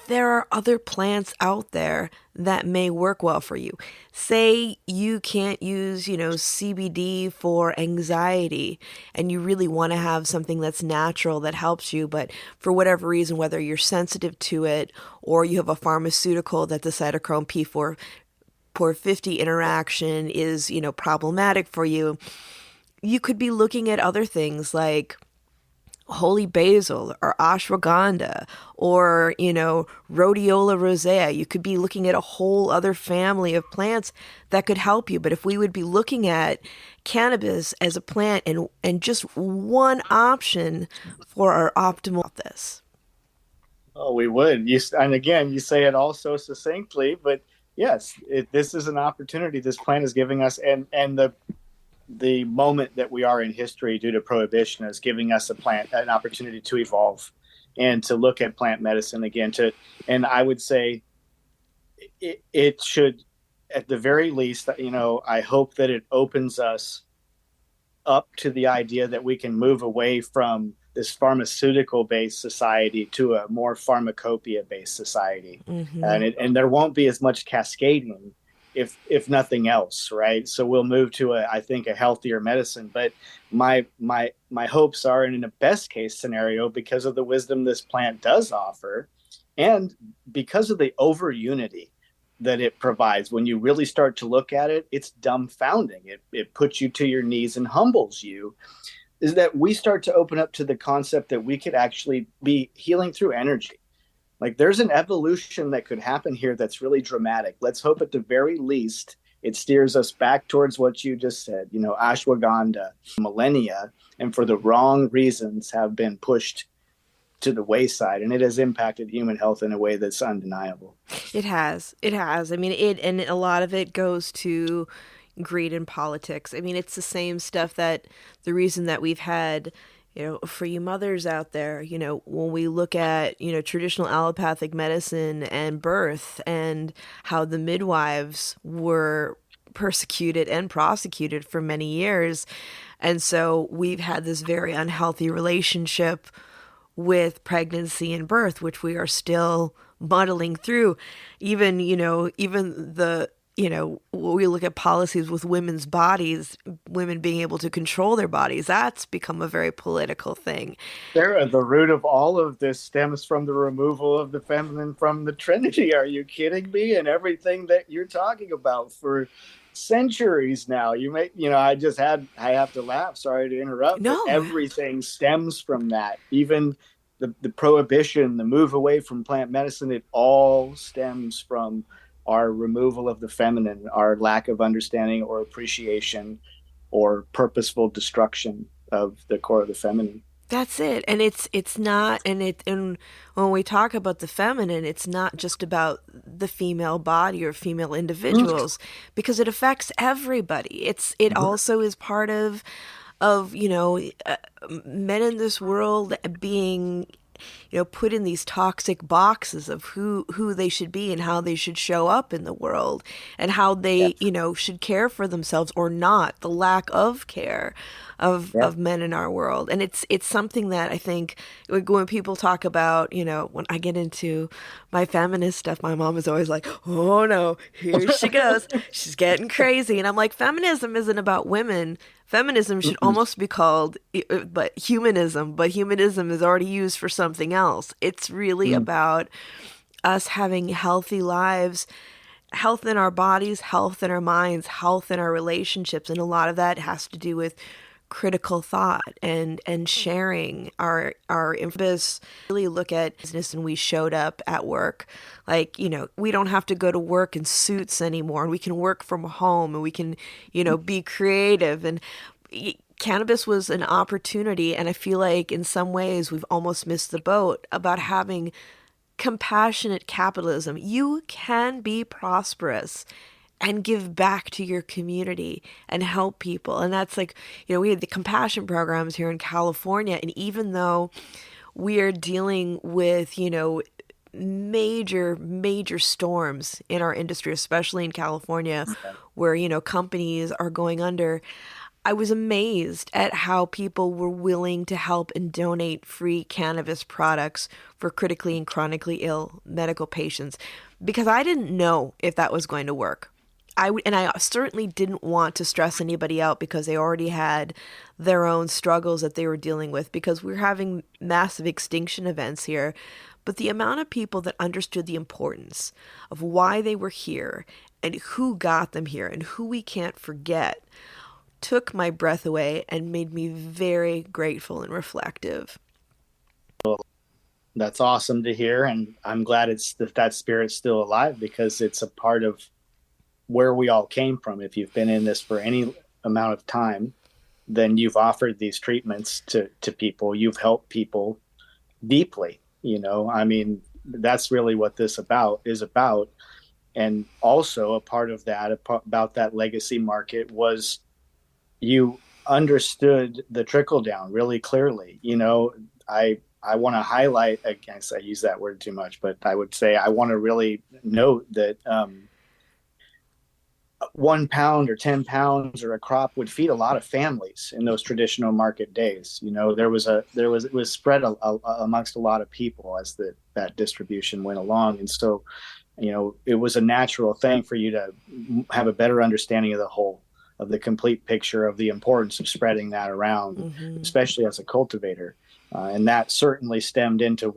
B: there are other plants out there that may work well for you. Say you can't use, CBD for anxiety, and you really want to have something that's natural that helps you, but for whatever reason, whether you're sensitive to it or you have a pharmaceutical that the cytochrome P450 interaction is, problematic for you, you could be looking at other things like holy basil or ashwagandha or, rhodiola rosea. You could be looking at a whole other family of plants that could help you. But if we would be looking at cannabis as a plant and just one option for our optimal this.
C: Oh, we would. And again, you say it all so succinctly, but yes, this is an opportunity this plant is giving us, and the moment that we are in history due to prohibition is giving us an opportunity to evolve and to look at plant medicine again. And I would say it should, at the very least, I hope that it opens us up to the idea that we can move away from this pharmaceutical-based society to a more pharmacopoeia-based society. Mm-hmm. And there won't be as much cascading if nothing else, right? So we'll move to I think a healthier medicine. But my hopes are, in a best case scenario, because of the wisdom this plant does offer, and because of the over unity that it provides, when you really start to look at it, it's dumbfounding. It puts you to your knees and humbles you, is that we start to open up to the concept that we could actually be healing through energy. Like, there's an evolution that could happen here that's really dramatic. Let's hope at the very least it steers us back towards what you just said, ashwagandha, millennia, and for the wrong reasons have been pushed to the wayside, and it has impacted human health in a way that's undeniable.
B: It has. I mean, and a lot of it goes to, greed and politics. I mean, it's the same stuff that the reason that we've had, for you mothers out there, when we look at, traditional allopathic medicine and birth and how the midwives were persecuted and prosecuted for many years. And so we've had this very unhealthy relationship with pregnancy and birth, which we are still muddling through. Even, even the, when we look at policies with women's bodies, women being able to control their bodies, that's become a very political thing.
C: Sarah, the root of all of this stems from the removal of the feminine from the Trinity. Are you kidding me? And everything that you're talking about for centuries now. I have to laugh. Sorry to interrupt.
B: No.
C: But everything stems from that. Even the prohibition, the move away from plant medicine, it all stems from our removal of the feminine, our lack of understanding or appreciation or purposeful destruction of the core of the feminine.
B: That's it. And it's not, and when we talk about the feminine, it's not just about the female body or female individuals, because it affects everybody. It also is part of men in this world being put in these toxic boxes of who they should be and how they should show up in the world and how they, should care for themselves or not, the lack of care of men in our world. And it's something that I think when people talk about, when I get into my feminist stuff, my mom is always like, oh no, here she goes. She's getting crazy. And I'm like, feminism isn't about women. Feminism should almost be called humanism, but humanism is already used for something else. It's really about us having healthy lives, health in our bodies, health in our minds, health in our relationships. And a lot of that has to do with critical thought and sharing our infos. Really look at business, and we showed up at work like, we don't have to go to work in suits anymore, and we can work from home, and we can be creative. And cannabis was an opportunity, and I feel like in some ways we've almost missed the boat about having compassionate capitalism. You can be prosperous and give back to your community and help people. And that's like, we had the compassion programs here in California. And even though we are dealing with, major storms in our industry, especially in California, where, companies are going under, I was amazed at how people were willing to help and donate free cannabis products for critically and chronically ill medical patients, because I didn't know if that was going to work. I certainly didn't want to stress anybody out because they already had their own struggles that they were dealing with, because we're having massive extinction events here. But the amount of people that understood the importance of why they were here and who got them here and who we can't forget took my breath away and made me very grateful and reflective.
C: That's awesome to hear. And I'm glad that spirit's still alive, because it's a part of where we all came from. If you've been in this for any amount of time, then you've offered these treatments to people. You've helped people deeply. I mean, that's really what this is about. And also a part of that, about that legacy market, was you understood the trickle down really clearly. I want to highlight, I guess I use that word too much, but I would say I want to really note that 1 pound or 10 pounds or a crop would feed a lot of families in those traditional market days. It was spread amongst a lot of people as that distribution went along. And so, it was a natural thing for you to have a better understanding of the whole, of the complete picture, of the importance of spreading that around, especially as a cultivator. And that certainly stemmed into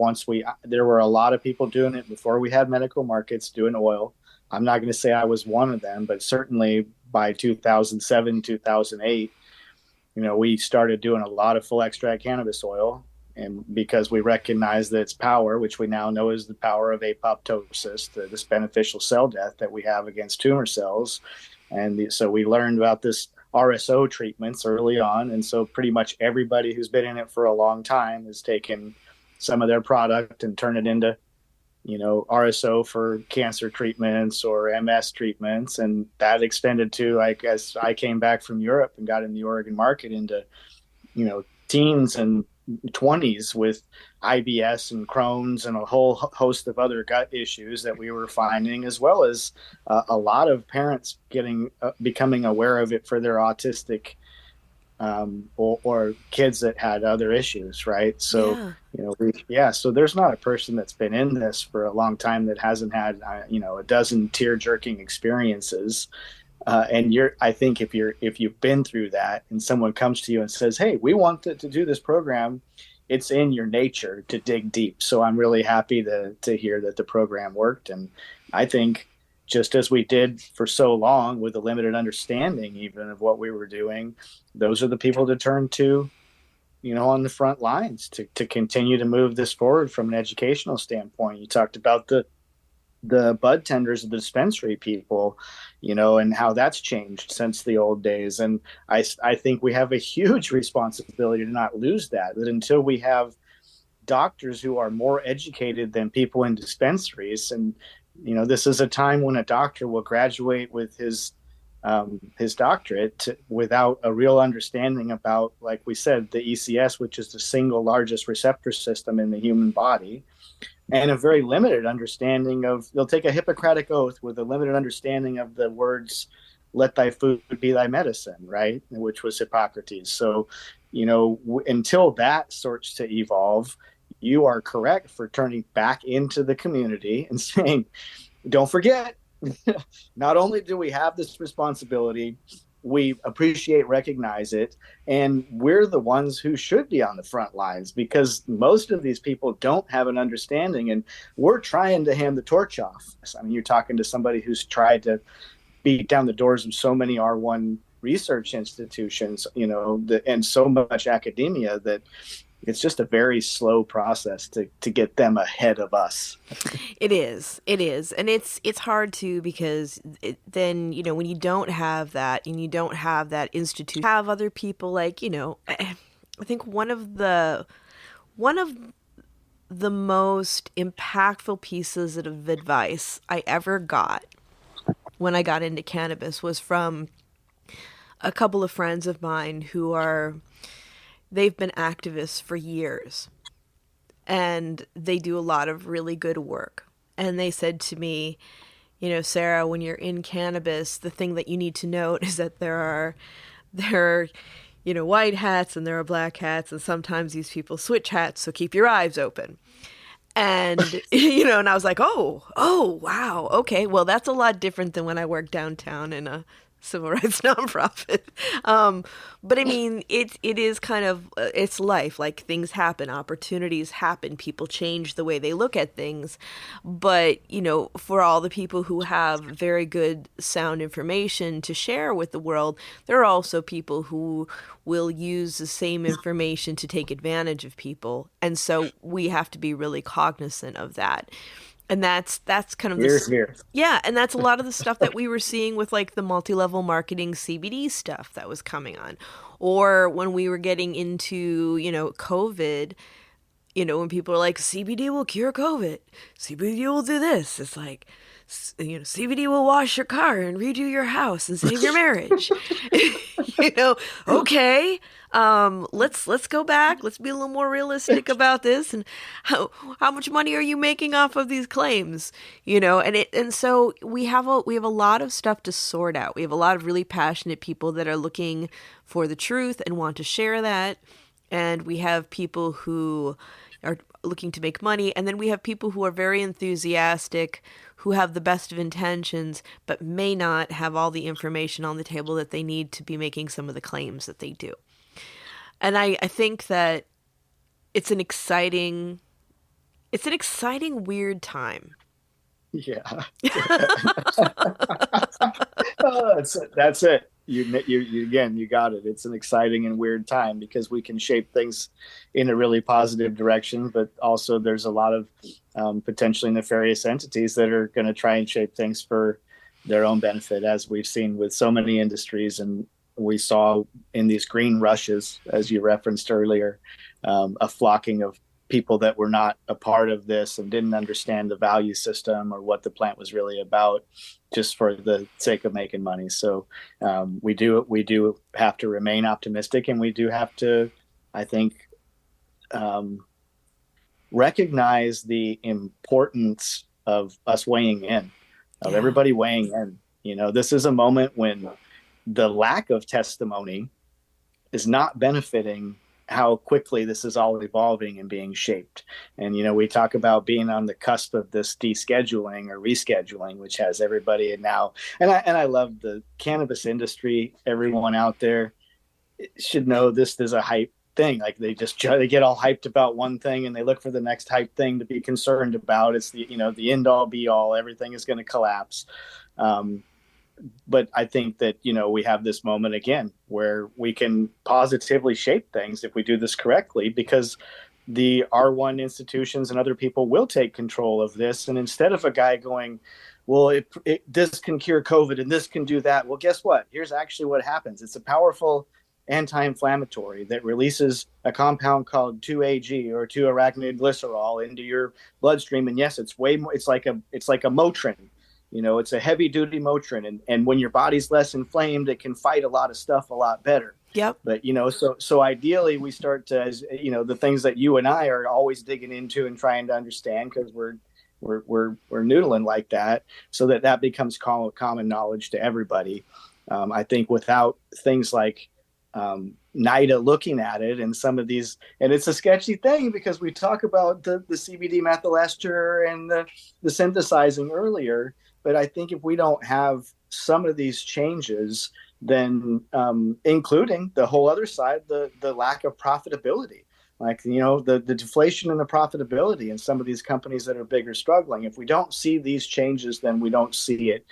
C: there were a lot of people doing it before we had medical markets doing oil. I'm not going to say I was one of them, but certainly by 2007, 2008, we started doing a lot of full extract cannabis oil, and because we recognized that its power, which we now know is the power of apoptosis, this beneficial cell death that we have against tumor cells. And so we learned about this RSO treatments early on. And so pretty much everybody who's been in it for a long time has taken some of their product and turned it into RSO for cancer treatments or MS treatments. And that extended to, like, as I came back from Europe and got in the Oregon market, into, teens and 20s with IBS and Crohn's and a whole host of other gut issues that we were finding, as well as a lot of parents becoming aware of it for their autistic or kids that had other issues, right? So, so there's not a person that's been in this for a long time that hasn't had, a dozen tear-jerking experiences. I think if you've been through that and someone comes to you and says, "Hey, we want to do this program," it's in your nature to dig deep. So I'm really happy to hear that the program worked. And I think, just as we did for so long with a limited understanding even of what we were doing, those are the people to turn to, on the front lines to continue to move this forward from an educational standpoint. You talked about the bud tenders of the dispensary people, and how that's changed since the old days. And I think we have a huge responsibility to not lose that until we have doctors who are more educated than people in dispensaries. And, this is a time when a doctor will graduate with his doctorate without a real understanding about, like we said, the ECS, which is the single largest receptor system in the human body, and a very limited understanding of, they'll take a Hippocratic oath with a limited understanding of the words, "Let thy food be thy medicine," right? Which was Hippocrates. So, until that starts to evolve, you are correct for turning back into the community and saying, don't forget, not only do we have this responsibility, we appreciate, recognize it, and we're the ones who should be on the front lines, because most of these people don't have an understanding, and we're trying to hand the torch off. I mean, you're talking to somebody who's tried to beat down the doors of so many R1 research institutions, and so much academia, that it's just a very slow process to get them ahead of us.
B: It is. And it's hard too, because then, when you don't have that, and you don't have that institute, have other people, like, I think one of the most impactful pieces of advice I ever got when I got into cannabis was from a couple of friends of mine they've been activists for years, and they do a lot of really good work. And they said to me, "Sara, when you're in cannabis, the thing that you need to note is that there are white hats and there are black hats, and sometimes these people switch hats, so keep your eyes open." And, and I was like, oh, wow. Okay. Well, that's a lot different than when I worked downtown in a civil rights nonprofit. But I mean, it is kind of, it's life. Like, things happen, opportunities happen, people change the way they look at things. But, for all the people who have very good sound information to share with the world, there are also people who will use the same information to take advantage of people. And so we have to be really cognizant of that. And that's kind of yeah, and that's a lot of the stuff that we were seeing with, like, the multi-level marketing CBD stuff that was coming on, or when we were getting into COVID. When people are like, CBD will cure COVID, CBD will do this. It's like, CBD will wash your car and redo your house and save your marriage. Okay. Let's go back. Let's be a little more realistic about this. And how much money are you making off of these claims? And so we have a lot of stuff to sort out. We have a lot of really passionate people that are looking for the truth and want to share that. And we have people who are looking to make money. And then we have people who are very enthusiastic, who have the best of intentions, but may not have all the information on the table that they need to be making some of the claims that they do. And I think that it's an exciting weird time.
C: Yeah. Oh, that's it. You again, you got it. It's an exciting and weird time, because we can shape things in a really positive direction, but also there's a lot of potentially nefarious entities that are going to try and shape things for their own benefit, as we've seen with so many industries. And we saw in these green rushes, as you referenced earlier, a flocking of people that were not a part of this and didn't understand the value system or what the plant was really about, just for the sake of making money. So we do have to remain optimistic, and we do have to, I think, recognize the importance of us weighing in, of everybody weighing in. You know, this is a moment when the lack of testimony is not benefiting how quickly this is all evolving and being shaped. And, you know, we talk about being on the cusp of this descheduling or rescheduling, which has everybody now. And I love the cannabis industry. Everyone out there should know this is a hype thing. Like they get all hyped about one thing and they look for the next hype thing to be concerned about. It's the end all be all, everything is going to collapse. But I think that, you know, we have this moment again where we can positively shape things if we do this correctly, because the R1 institutions and other people will take control of this. And instead of a guy going, well, this can cure COVID and this can do that. Well, guess what? Here's actually what happens. It's a powerful anti-inflammatory that releases a compound called 2-AG or 2-arachnid glycerol into your bloodstream. And yes, it's way more, it's like a Motrin. You know, it's a heavy duty Motrin. And when your body's less inflamed, it can fight a lot of stuff a lot better.
B: Yep.
C: But, you know, so ideally we start to, as you know, the things that you and I are always digging into and trying to understand, because we're noodling like that, so that becomes common knowledge to everybody. I think without things like NIDA looking at it and some of these, and it's a sketchy thing because we talk about the CBD methyl ester and the synthesizing earlier. But I think if we don't have some of these changes, then including the whole other side, the lack of profitability, like, you know, the deflation in the profitability in some of these companies that are big or struggling. If we don't see these changes, then we don't see it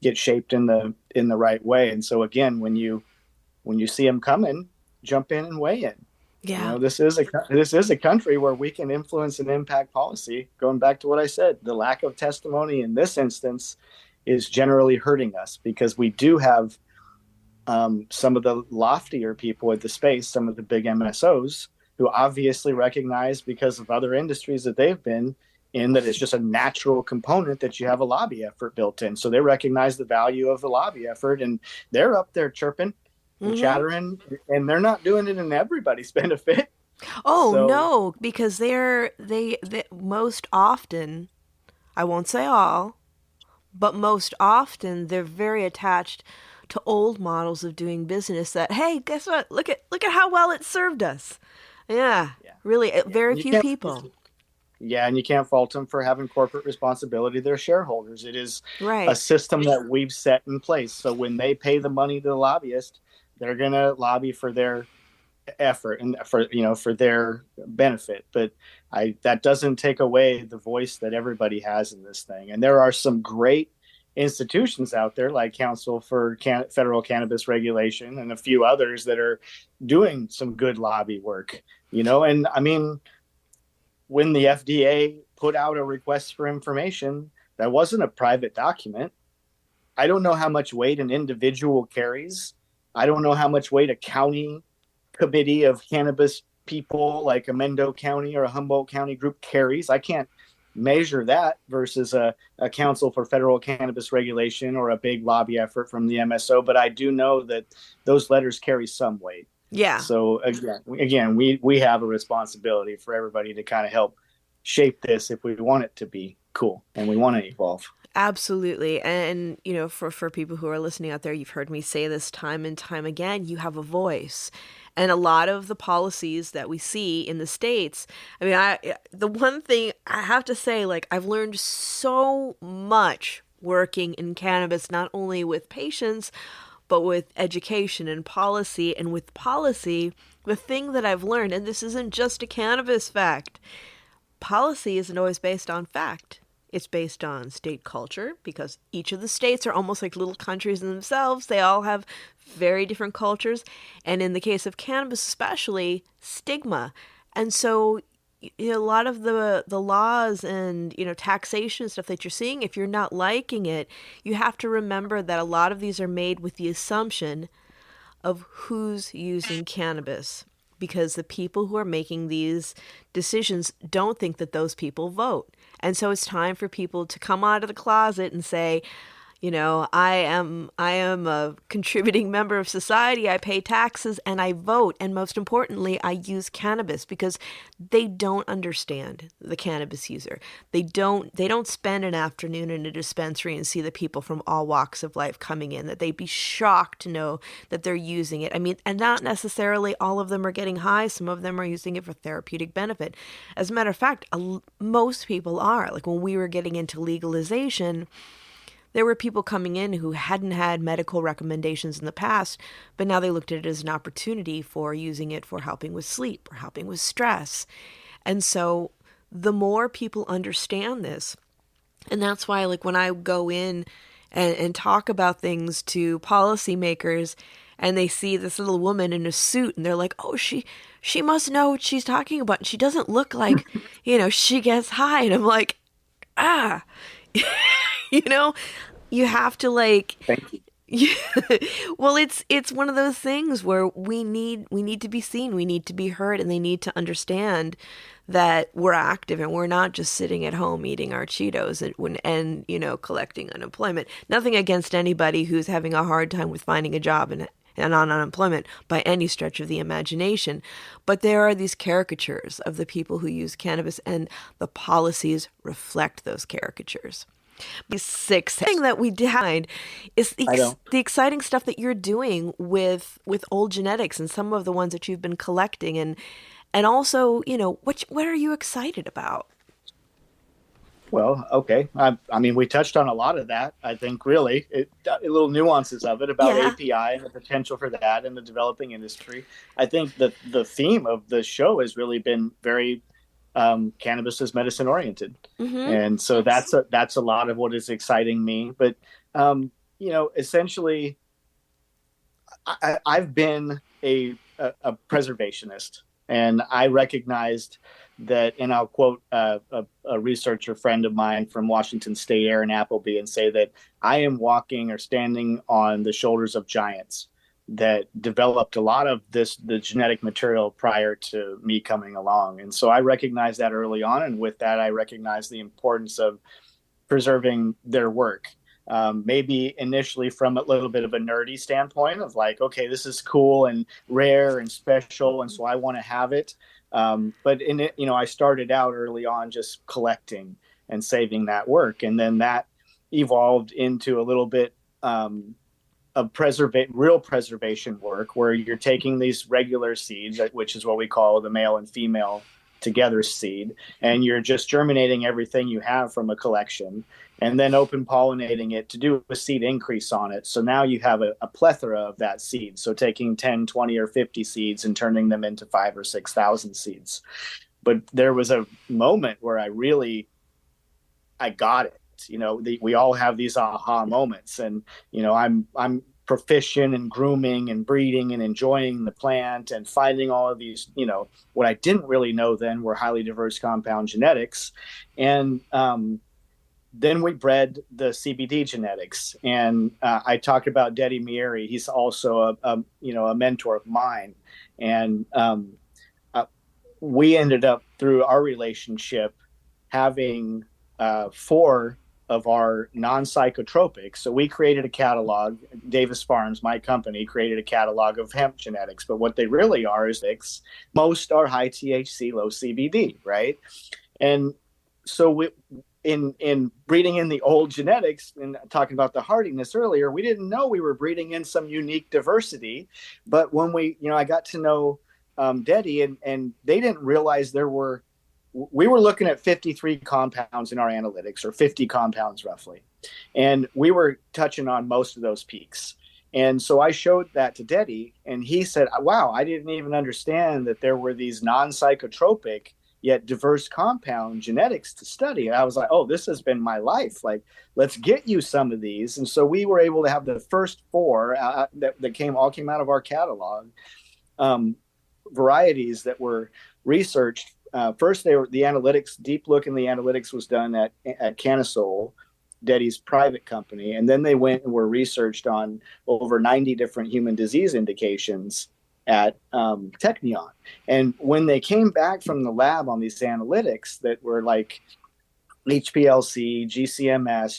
C: get shaped in the right way. And so again, when you see them coming, jump in and weigh in.
B: Yeah.
C: You know, this is a country where we can influence and impact policy. Going back to what I said, the lack of testimony in this instance is generally hurting us, because we do have some of the loftier people at the space, some of the big MSOs, who obviously recognize, because of other industries that they've been in, that it's just a natural component that you have a lobby effort built in. So they recognize the value of the lobby effort, and they're up there chirping and chattering, and they're not doing it in everybody's benefit.
B: Oh, no, because they most often, I won't say all, but most often they're very attached to old models of doing business that, hey, guess what? Look at how well it served us. Yeah. Really, very few people.
C: Yeah, and you can't fault them for having corporate responsibility. They're shareholders. It is a system that we've set in place. So when they pay the money to the lobbyist, they're going to lobby for their effort and for their benefit. But that doesn't take away the voice that everybody has in this thing. And there are some great institutions out there like Council for Federal Cannabis Regulation and a few others that are doing some good lobby work, you know. And I mean, when the FDA put out a request for information, that wasn't a private document. I don't know how much weight an individual carries. I don't know how much weight a county committee of cannabis people like a Mendo County or a Humboldt County group carries. I can't measure that versus a Council for Federal Cannabis Regulation or a big lobby effort from the MSO. But I do know that those letters carry some weight. Yeah. So again, we have a responsibility for everybody to kind of help shape this if we want it to be cool and we want to evolve.
B: Absolutely. And, you know, for people who are listening out there, you've heard me say this time and time again, you have a voice. And a lot of the policies that we see in the States, I mean, the one thing I have to say, like, I've learned so much working in cannabis, not only with patients, but with education and policy. And with policy, the thing that I've learned, and this isn't just a cannabis fact, policy isn't always based on fact. It's based on state culture, because each of the states are almost like little countries in themselves. They all have very different cultures. And in the case of cannabis, especially, stigma. And so a lot of the laws and, you know, taxation stuff that you're seeing, if you're not liking it, you have to remember that a lot of these are made with the assumption of who's using cannabis. because the people who are making these decisions don't think that those people vote. And so it's time for people to come out of the closet and say, I am a contributing member of society. I pay taxes and I vote. And most importantly, I use cannabis, because they don't understand the cannabis user. They don't spend an afternoon in a dispensary and see the people from all walks of life coming in, that they'd be shocked to know that they're using it. I mean, and not necessarily all of them are getting high. Some of them are using it for therapeutic benefit. As a matter of fact, most people are. Like when we were getting into legalization, there were people coming in who hadn't had medical recommendations in the past, but now they looked at it as an opportunity for using it for helping with sleep or helping with stress. And so the more people understand this, and that's why, like, when I go in and talk about things to policymakers and they see this little woman in a suit and they're like, oh, she must know what she's talking about. And she doesn't look like, she gets high. And I'm like, you have to, like,
C: Thank you.
B: well, it's one of those things where we need to be seen, we need to be heard, and they need to understand that we're active and we're not just sitting at home eating our Cheetos and collecting unemployment. Nothing against anybody who's having a hard time with finding a job and on unemployment by any stretch of the imagination. But there are these caricatures of the people who use cannabis, and the policies reflect those caricatures. The sixth thing that we did is the exciting stuff that you're doing with old genetics and some of the ones that you've been collecting, and also, what are you excited about?
C: Well, okay. I mean, we touched on a lot of that. I think really little nuances of it about API and the potential for that in the developing industry. I think that the theme of the show has really been very cannabis is medicine oriented. Mm-hmm. And so that's a lot of what is exciting me. But, essentially I've been a preservationist, and I recognized that, and I'll quote a researcher friend of mine from Washington State, Aaron Appleby, and say that I am walking or standing on the shoulders of giants that developed a lot of the genetic material prior to me coming along. And so I recognized that early on. And with that, I recognized the importance of preserving their work. Maybe initially from a little bit of a nerdy standpoint of like, okay, this is cool and rare and special, and so I want to have it. But in it, I started out early on just collecting and saving that work. And then that evolved into a little bit of real preservation work, where you're taking these regular seeds, which is what we call the male and female together seed, and you're just germinating everything you have from a collection and then open pollinating it to do a seed increase on it. So now you have a plethora of that seed. So taking 10, 20 or 50 seeds and turning them into 5,000 or 6,000 seeds. But there was a moment where I got it. We all have these aha moments, and, I'm proficient in grooming and breeding and enjoying the plant and finding all of these, what I didn't really know then were highly diverse compound genetics. And then we bred the CBD genetics. And I talked about Dedi Mieri. He's also a mentor of mine. And we ended up, through our relationship, having 4 of our non-psychotropics. So we created a catalog. Davis Farms, my company, created a catalog of hemp genetics. But what they really are is most are high THC, low CBD, right? And so in breeding in the old genetics and talking about the hardiness earlier, we didn't know we were breeding in some unique diversity. But when I got to know Dedi, and they didn't realize we were looking at 53 compounds in our analytics, or 50 compounds roughly. And we were touching on most of those peaks. And so I showed that to Dedi, and he said, wow, I didn't even understand that there were these non-psychotropic yet diverse compound genetics to study. And I was like, oh, this has been my life. Like, let's get you some of these. And so we were able to have the first 4 that all came out of our catalog, varieties that were researched. First, they were the analytics. Deep look in the analytics was done at Canisol, Dedi's private company, and then they went and were researched on over 90 different human disease indications. at Technion. And when they came back from the lab on these analytics that were like HPLC, GCMS,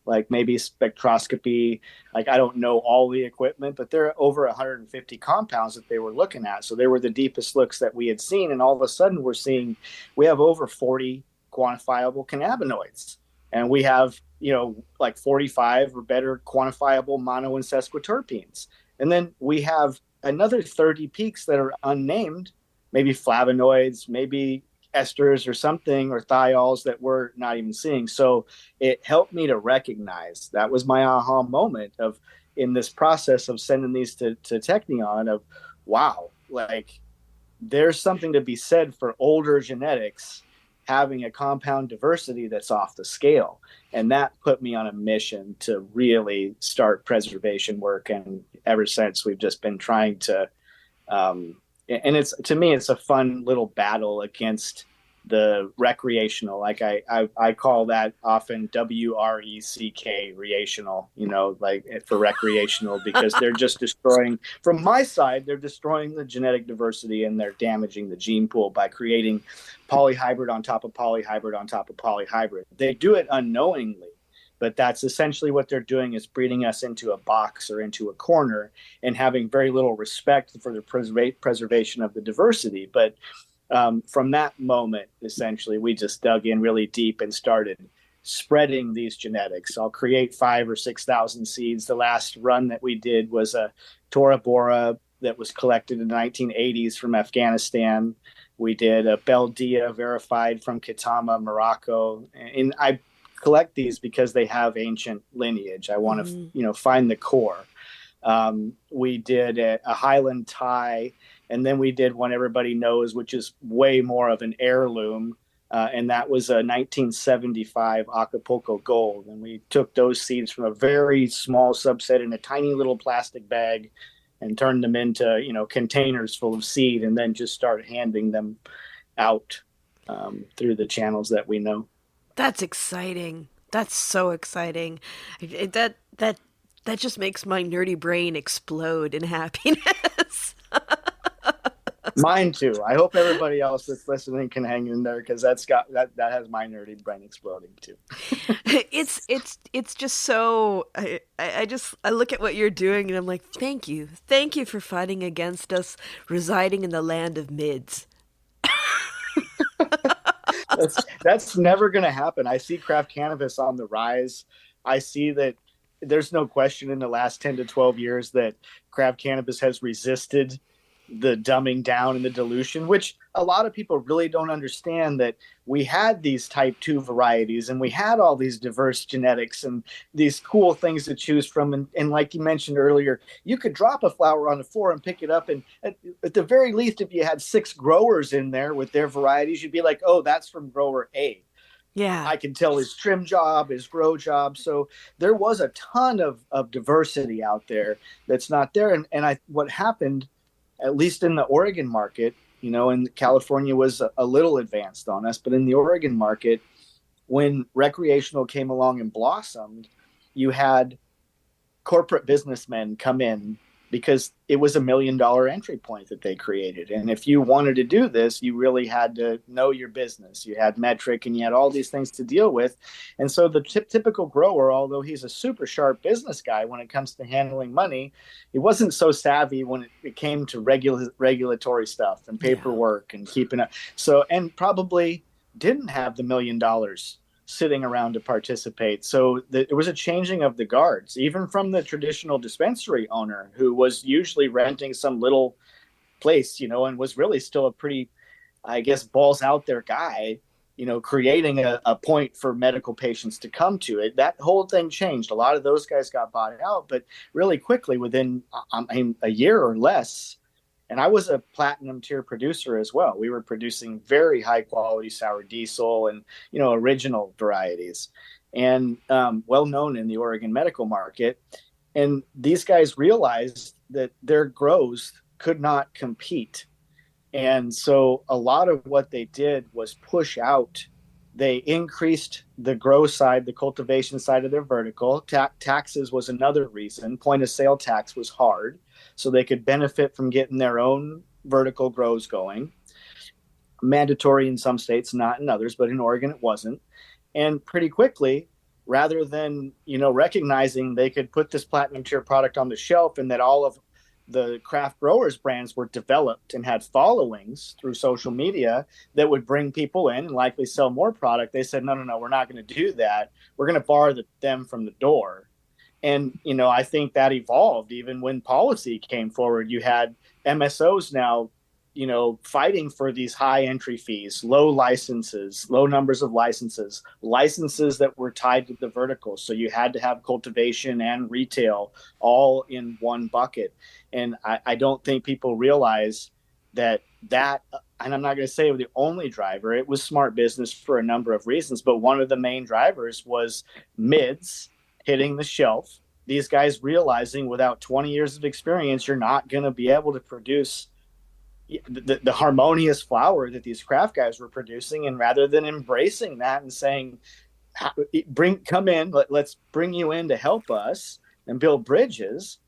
C: like maybe spectroscopy, like I don't know all the equipment, but there are over 150 compounds that they were looking at. So they were the deepest looks that we had seen. And all of a sudden we're seeing we have over 40 quantifiable cannabinoids. And we have, like 45 or better quantifiable mono and sesquiterpenes. And then we have another 30 peaks that are unnamed, maybe flavonoids, maybe esters or something, or thiols that we're not even seeing. So it helped me to recognize, that was my aha moment of, in this process of sending these to Technion, of wow, like there's something to be said for older genetics having a compound diversity that's off the scale. And that put me on a mission to really start preservation work. And ever since, we've just been trying to and it's, to me, it's a fun little battle against the recreational. Like I call that often WRECK, recreational, like for recreational, because they're just destroying, from my side, they're destroying the genetic diversity and they're damaging the gene pool by creating polyhybrid on top of polyhybrid on top of polyhybrid. They do it unknowingly, but that's essentially what they're doing, is breeding us into a box or into a corner and having very little respect for the preservation of the diversity. But from that moment, essentially, we just dug in really deep and started spreading these genetics. I'll create 5,000 or 6,000 seeds. The last run that we did was a Tora Bora that was collected in the 1980s from Afghanistan. We did a Beldia verified from Kitama, Morocco. And I collect these because they have ancient lineage. I want to, find the core. We did a Highland Thai, and then we did one everybody knows, which is way more of an heirloom. And that was a 1975 Acapulco Gold. And we took those seeds from a very small subset in a tiny little plastic bag and turned them into, containers full of seed, and then just started handing them out through the channels that we know.
B: That's exciting. That's so exciting. That just makes my nerdy brain explode in happiness.
C: Mine too. I hope everybody else that's listening can hang in there, because that has my nerdy brain exploding too.
B: It's just so I look at what you're doing and I'm like, thank you for fighting against us residing in the land of mids.
C: That's never going to happen. I see craft cannabis on the rise. I see that there's no question in the last 10 to 12 years that craft cannabis has resisted the dumbing down and the dilution, which a lot of people really don't understand, that we had these type 2 varieties and we had all these diverse genetics and these cool things to choose from. And like you mentioned earlier, you could drop a flower on the floor and pick it up. And at the very least, if you had 6 growers in there with their varieties, you'd be like, oh, that's from grower A.
B: Yeah.
C: I can tell his trim job, his grow job. So there was a ton of diversity out there that's not there. And what happened, at least in the Oregon market, and California was a little advanced on us, but in the Oregon market, when recreational came along and blossomed, you had corporate businessmen come in because it was $1 million entry point that they created. And if you wanted to do this, you really had to know your business. You had metric and you had all these things to deal with. And so the typical grower, although he's a super sharp business guy when it comes to handling money, he wasn't so savvy when it came to regulatory stuff and paperwork and keeping up. So, and probably didn't have the $1 million sitting around to participate. So there was a changing of the guards, even from the traditional dispensary owner, who was usually renting some little place, and was really still a pretty, I guess, balls out there guy, creating a point for medical patients to come to it. That whole thing changed. A lot of those guys got bought out, but really quickly, within a year or less. And I was a platinum tier producer as well. We were producing very high quality sour diesel and, original varieties, and well known in the Oregon medical market. And these guys realized that their grows could not compete. And so a lot of what they did was push out. They increased the grow side, the cultivation side of their vertical. Taxes was another reason. Point of sale tax was hard. so they could benefit from getting their own vertical grows going. Mandatory in some states, not in others, but in Oregon it wasn't. And pretty quickly, rather than, recognizing they could put this platinum tier product on the shelf and that all of the craft growers brands were developed and had followings through social media that would bring people in and likely sell more product, they said, no, we're not going to do that. We're going to bar them from the door. And, I think that evolved even when policy came forward. You had MSOs now, fighting for these high entry fees, low licenses, low numbers of licenses that were tied to the vertical. So you had to have cultivation and retail all in one bucket. And I don't think people realize that, and I'm not going to say the only driver, it was smart business for a number of reasons, but one of the main drivers was mids hitting the shelf. These guys realizing without 20 years of experience, you're not going to be able to produce the harmonious flower that these craft guys were producing. And rather than embracing that and saying, come in, let's bring you in to help us and build bridges,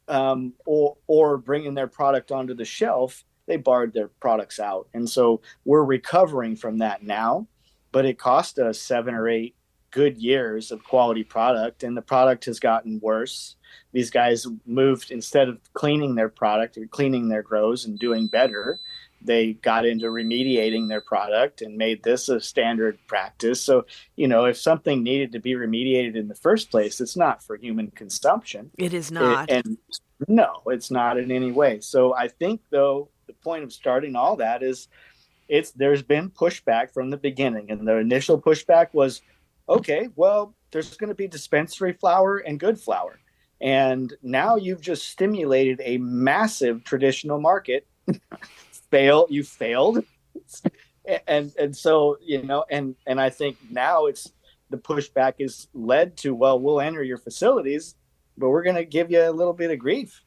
C: or bringing their product onto the shelf, they barred their products out. And so we're recovering from that now, but it cost us 7 or 8 good years of quality product, and the product has gotten worse. These guys moved, instead of cleaning their product or cleaning their grows and doing better, they got into remediating their product and made this a standard practice. So, if something needed to be remediated in the first place, it's not for human consumption.
B: It is not.
C: And no, it's not in any way. So I think, though, the point of starting all that is there's been pushback from the beginning. And the initial pushback was, okay, well, there's going to be dispensary flower and good flower. And now you've just stimulated a massive traditional market. You failed. And so, and I think now the pushback is led to, well, we'll enter your facilities, but we're going to give you a little bit of grief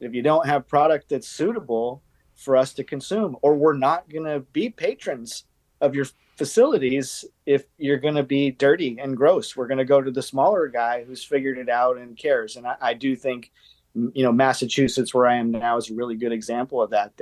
C: if you don't have product that's suitable for us to consume, or we're not going to be patrons of your facilities if you're going to be dirty and gross. We're going to go to the smaller guy who's figured it out and cares. And I do think, Massachusetts, where I am now, is a really good example of that.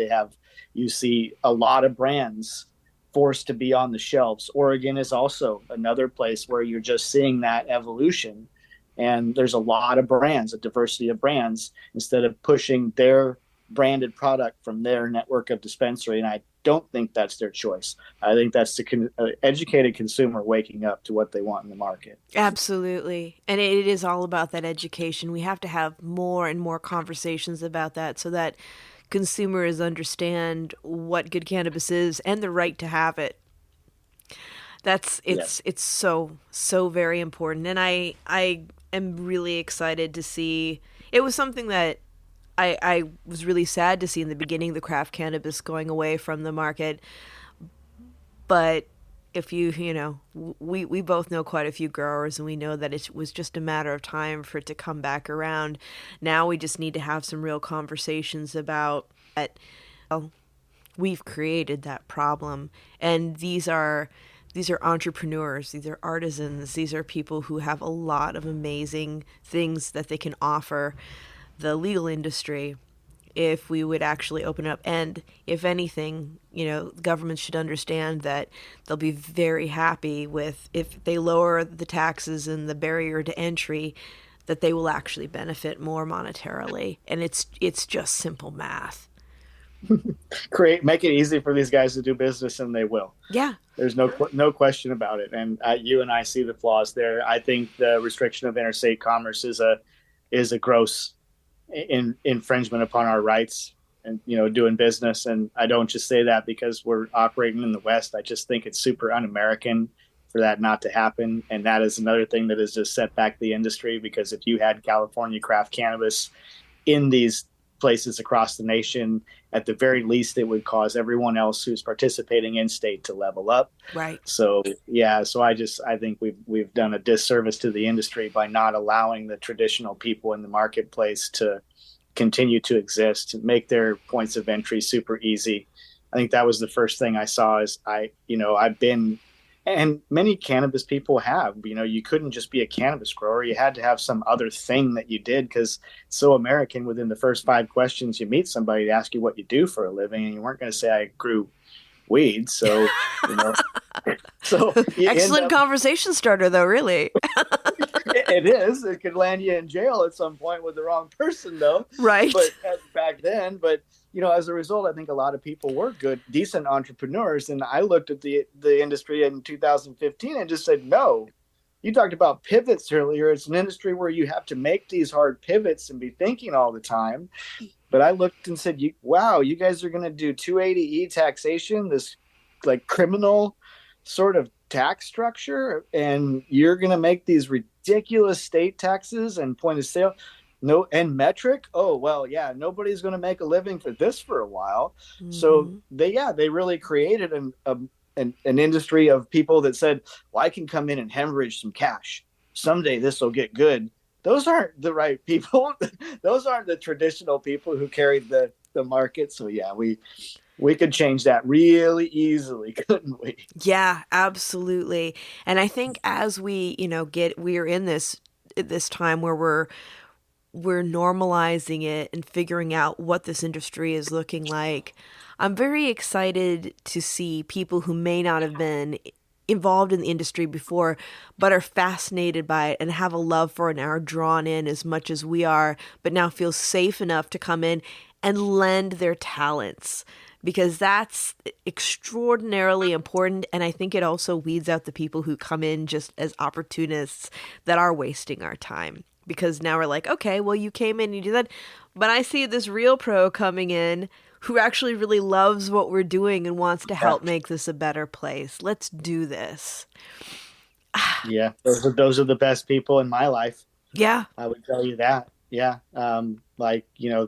C: You see a lot of brands forced to be on the shelves. Oregon is also another place where you're just seeing that evolution. And there's a lot of brands, a diversity of brands, instead of pushing their branded product from their network of dispensary. And I don't think that's their choice. I think that's the educated consumer waking up to what they want in the market.
B: Absolutely. And it is all about that education. We have to have more and more conversations about that so that consumers understand what good cannabis is and the right to have it. It's so very important. And I am really excited to see. It was something that I was really sad to see in the beginning, the craft cannabis going away from the market. But if we both know quite a few growers, and we know that it was just a matter of time for it to come back around. Now we just need to have some real conversations about that. We've created that problem, and these are entrepreneurs, these are artisans, these are people who have a lot of amazing things that they can offer the legal industry if we would actually open up. And if anything, governments should understand that they'll be very happy with, if they lower the taxes and the barrier to entry, that they will actually benefit more monetarily. And it's just simple math.
C: Make it easy for these guys to do business, and they will.
B: Yeah. There's
C: no question about it. And you and I see the flaws there. I think the restriction of interstate commerce is a gross infringement upon our rights and doing business. And I don't just say that because we're operating in the West. I just think it's super un-American for that not to happen. And that is another thing that has just set back the industry, because if you had California craft cannabis in these places across the nation, at the very least, it would cause everyone else who's participating in state to level up.
B: Right.
C: So I think we've done a disservice to the industry by not allowing the traditional people in the marketplace to continue to exist, make their points of entry super easy. I think that was the first thing I saw. Is I've been And many cannabis people have, you couldn't just be a cannabis grower. You had to have some other thing that you did, because it's so American. Within the first 5 questions, you meet somebody to ask you what you do for a living, and you weren't going to say I grew weeds. So, you know, so you end
B: Excellent
C: up,
B: conversation starter, though, really.
C: it is. It could land you in jail at some point with the wrong person, though.
B: Right.
C: But back then, as a result, I think a lot of people were good, decent entrepreneurs. And I looked at the industry in 2015 and just said, no. You talked about pivots earlier. It's an industry where you have to make these hard pivots and be thinking all the time. But I looked and said, wow, you guys are going to do 280E taxation, this like criminal sort of tax structure, and you're going to make these ridiculous state taxes and point of sale and metric. Oh, well, yeah, nobody's going to make a living for this for a while. Mm-hmm. So they really created an industry of people that said, well, I can come in and hemorrhage some cash. Someday this will get good. Those aren't the right people. Those aren't the traditional people who carried the market. So yeah, we could change that really easily, couldn't we?
B: Yeah, absolutely. And I think as we're in this time where we're normalizing it and figuring out what this industry is looking like, I'm very excited to see people who may not have been involved in the industry before, but are fascinated by it and have a love for it and are drawn in as much as we are, but now feel safe enough to come in and lend their talents, because that's extraordinarily important. And I think it also weeds out the people who come in just as opportunists that are wasting our time. Because now we're like, okay, well, you came in, you do that. But I see this real pro coming in who actually really loves what we're doing and wants to help make this a better place. Let's do this.
C: Yeah, those are the best people in my life.
B: Yeah.
C: I would tell you that. Yeah. Then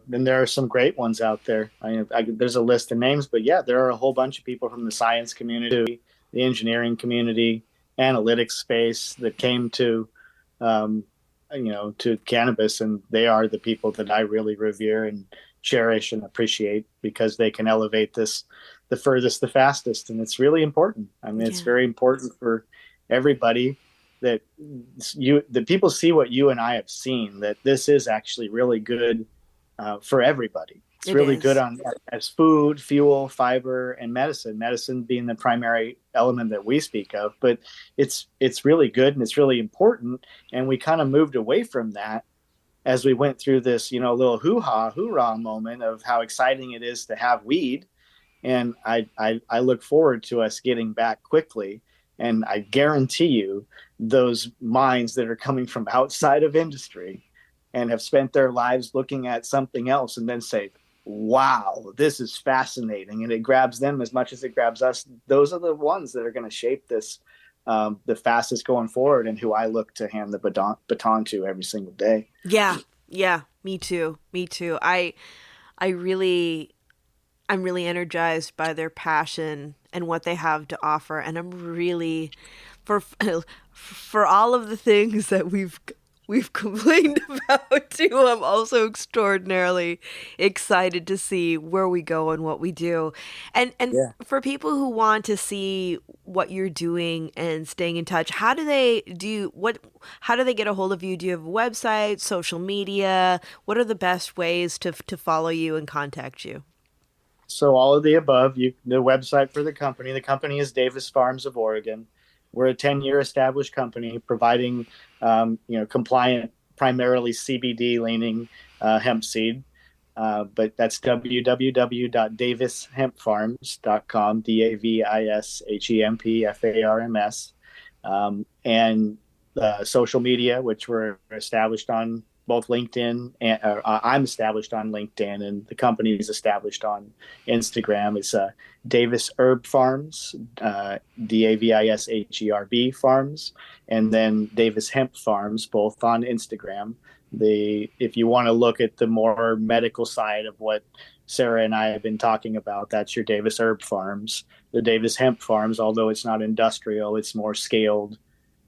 C: there are some great ones out there. There's a list of names, but yeah, there are a whole bunch of people from the science community, the engineering community, analytics space that came to cannabis, and they are the people that I really revere and cherish and appreciate, because they can elevate this the furthest, the fastest. And it's really important. I mean, it's very important for everybody that people see what you and I have seen, that this is actually really good for everybody. It's really good as food, fuel, fiber, and medicine being the primary element that we speak of. But it's really good and it's really important. And we kind of moved away from that as we went through this, little hoorah moment of how exciting it is to have weed. And I look forward to us getting back quickly. And I guarantee you, those minds that are coming from outside of industry and have spent their lives looking at something else and then say, wow, this is fascinating, and it grabs them as much as it grabs us, those are the ones that are going to shape this the fastest going forward, and who I look to hand the baton to every single day.
B: Yeah, me too. I'm really energized by their passion and what they have to offer, and I'm really for all of the things that we've complained about too, I'm also extraordinarily excited to see where we go and what we do. And for people who want to see what you're doing and staying in touch, how do they get a hold of you? Do you have a website, social media? What are the best ways to follow you and contact you?
C: So all of the above. The website for the company is Davis Farms of Oregon. We're a 10-year established company providing, compliant, primarily CBD leaning hemp seed. But that's www.davishempfarms.com, DAVISHEMPFARMS. And social media, which we're established on both LinkedIn and I'm established on LinkedIn, and the company is established on Instagram. It's Davis Herb Farms, DAVISHERB Farms, and then Davis Hemp Farms, both on Instagram. If you want to look at the more medical side of what Sara and I have been talking about, that's your Davis Herb Farms. The Davis Hemp Farms, although it's not industrial, it's more scaled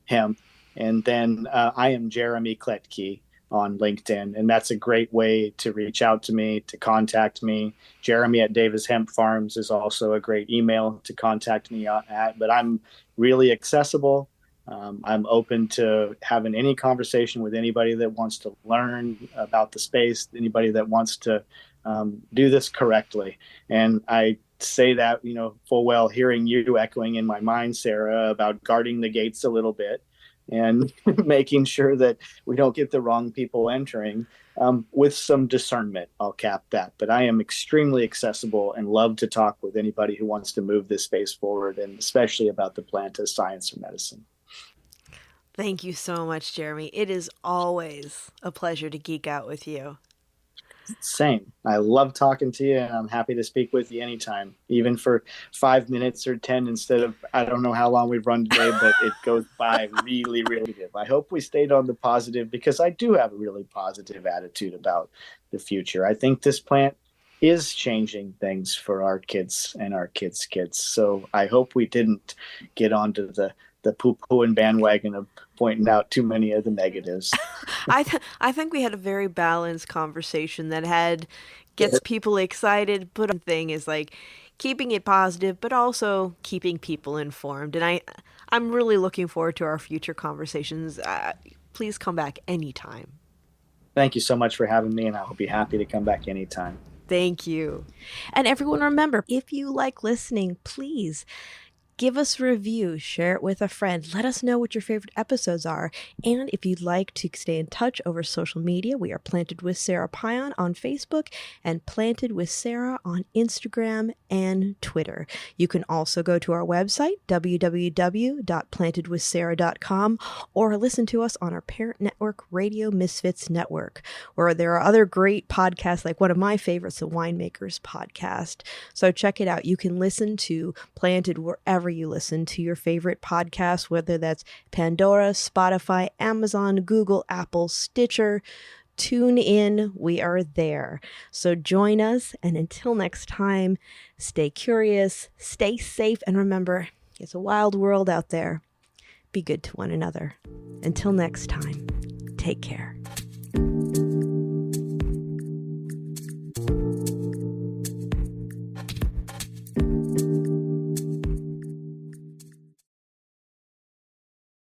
C: hemp. And then I am Jeremy Klettke. on LinkedIn. And that's a great way to reach out to me, to contact me. Jeremy at Davis Hemp Farms is also a great email to contact me at, but I'm really accessible. I'm open to having any conversation with anybody that wants to learn about the space, anybody that wants to do this correctly. And I say that, full well hearing you echoing in my mind, Sara, about guarding the gates a little bit and making sure that we don't get the wrong people entering, with some discernment. I'll cap that. But I am extremely accessible and love to talk with anybody who wants to move this space forward, and especially about the plant as science or medicine.
B: Thank you so much, Jeremy. It is always a pleasure to geek out with you.
C: Same. I love talking to you, and I'm happy to speak with you anytime, even for 5 minutes or 10 instead of, I don't know how long we've run today, but it goes by really, really good. I hope we stayed on the positive, because I do have a really positive attitude about the future. I think this plant is changing things for our kids and our kids' kids. So I hope we didn't get onto the poo-poo and bandwagon of pointing out too many of the negatives.
B: I think we had a very balanced conversation that gets people excited, but one thing is like keeping it positive, but also keeping people informed. And I'm really looking forward to our future conversations. Please come back anytime.
C: Thank you so much for having me, and I'll be happy to come back anytime.
B: Thank you. And everyone, remember, if you like listening, please give us a review, share it with a friend. Let us know what your favorite episodes are. And if you'd like to stay in touch over social media, we are Planted with Sara Pion on Facebook and Planted with Sara on Instagram and Twitter. You can also go to our website, www.plantedwithsara.com, or listen to us on our parent network, Radio Misfits Network, where there are other great podcasts, like one of my favorites, the Winemakers Podcast. So check it out. You can listen to Planted wherever you listen to your favorite podcast, whether that's Pandora, Spotify, Amazon, Google, Apple, Stitcher, tune in. We are there. So join us. And until next time, stay curious, stay safe, and remember, it's a wild world out there. Be good to one another. Until next time, take care.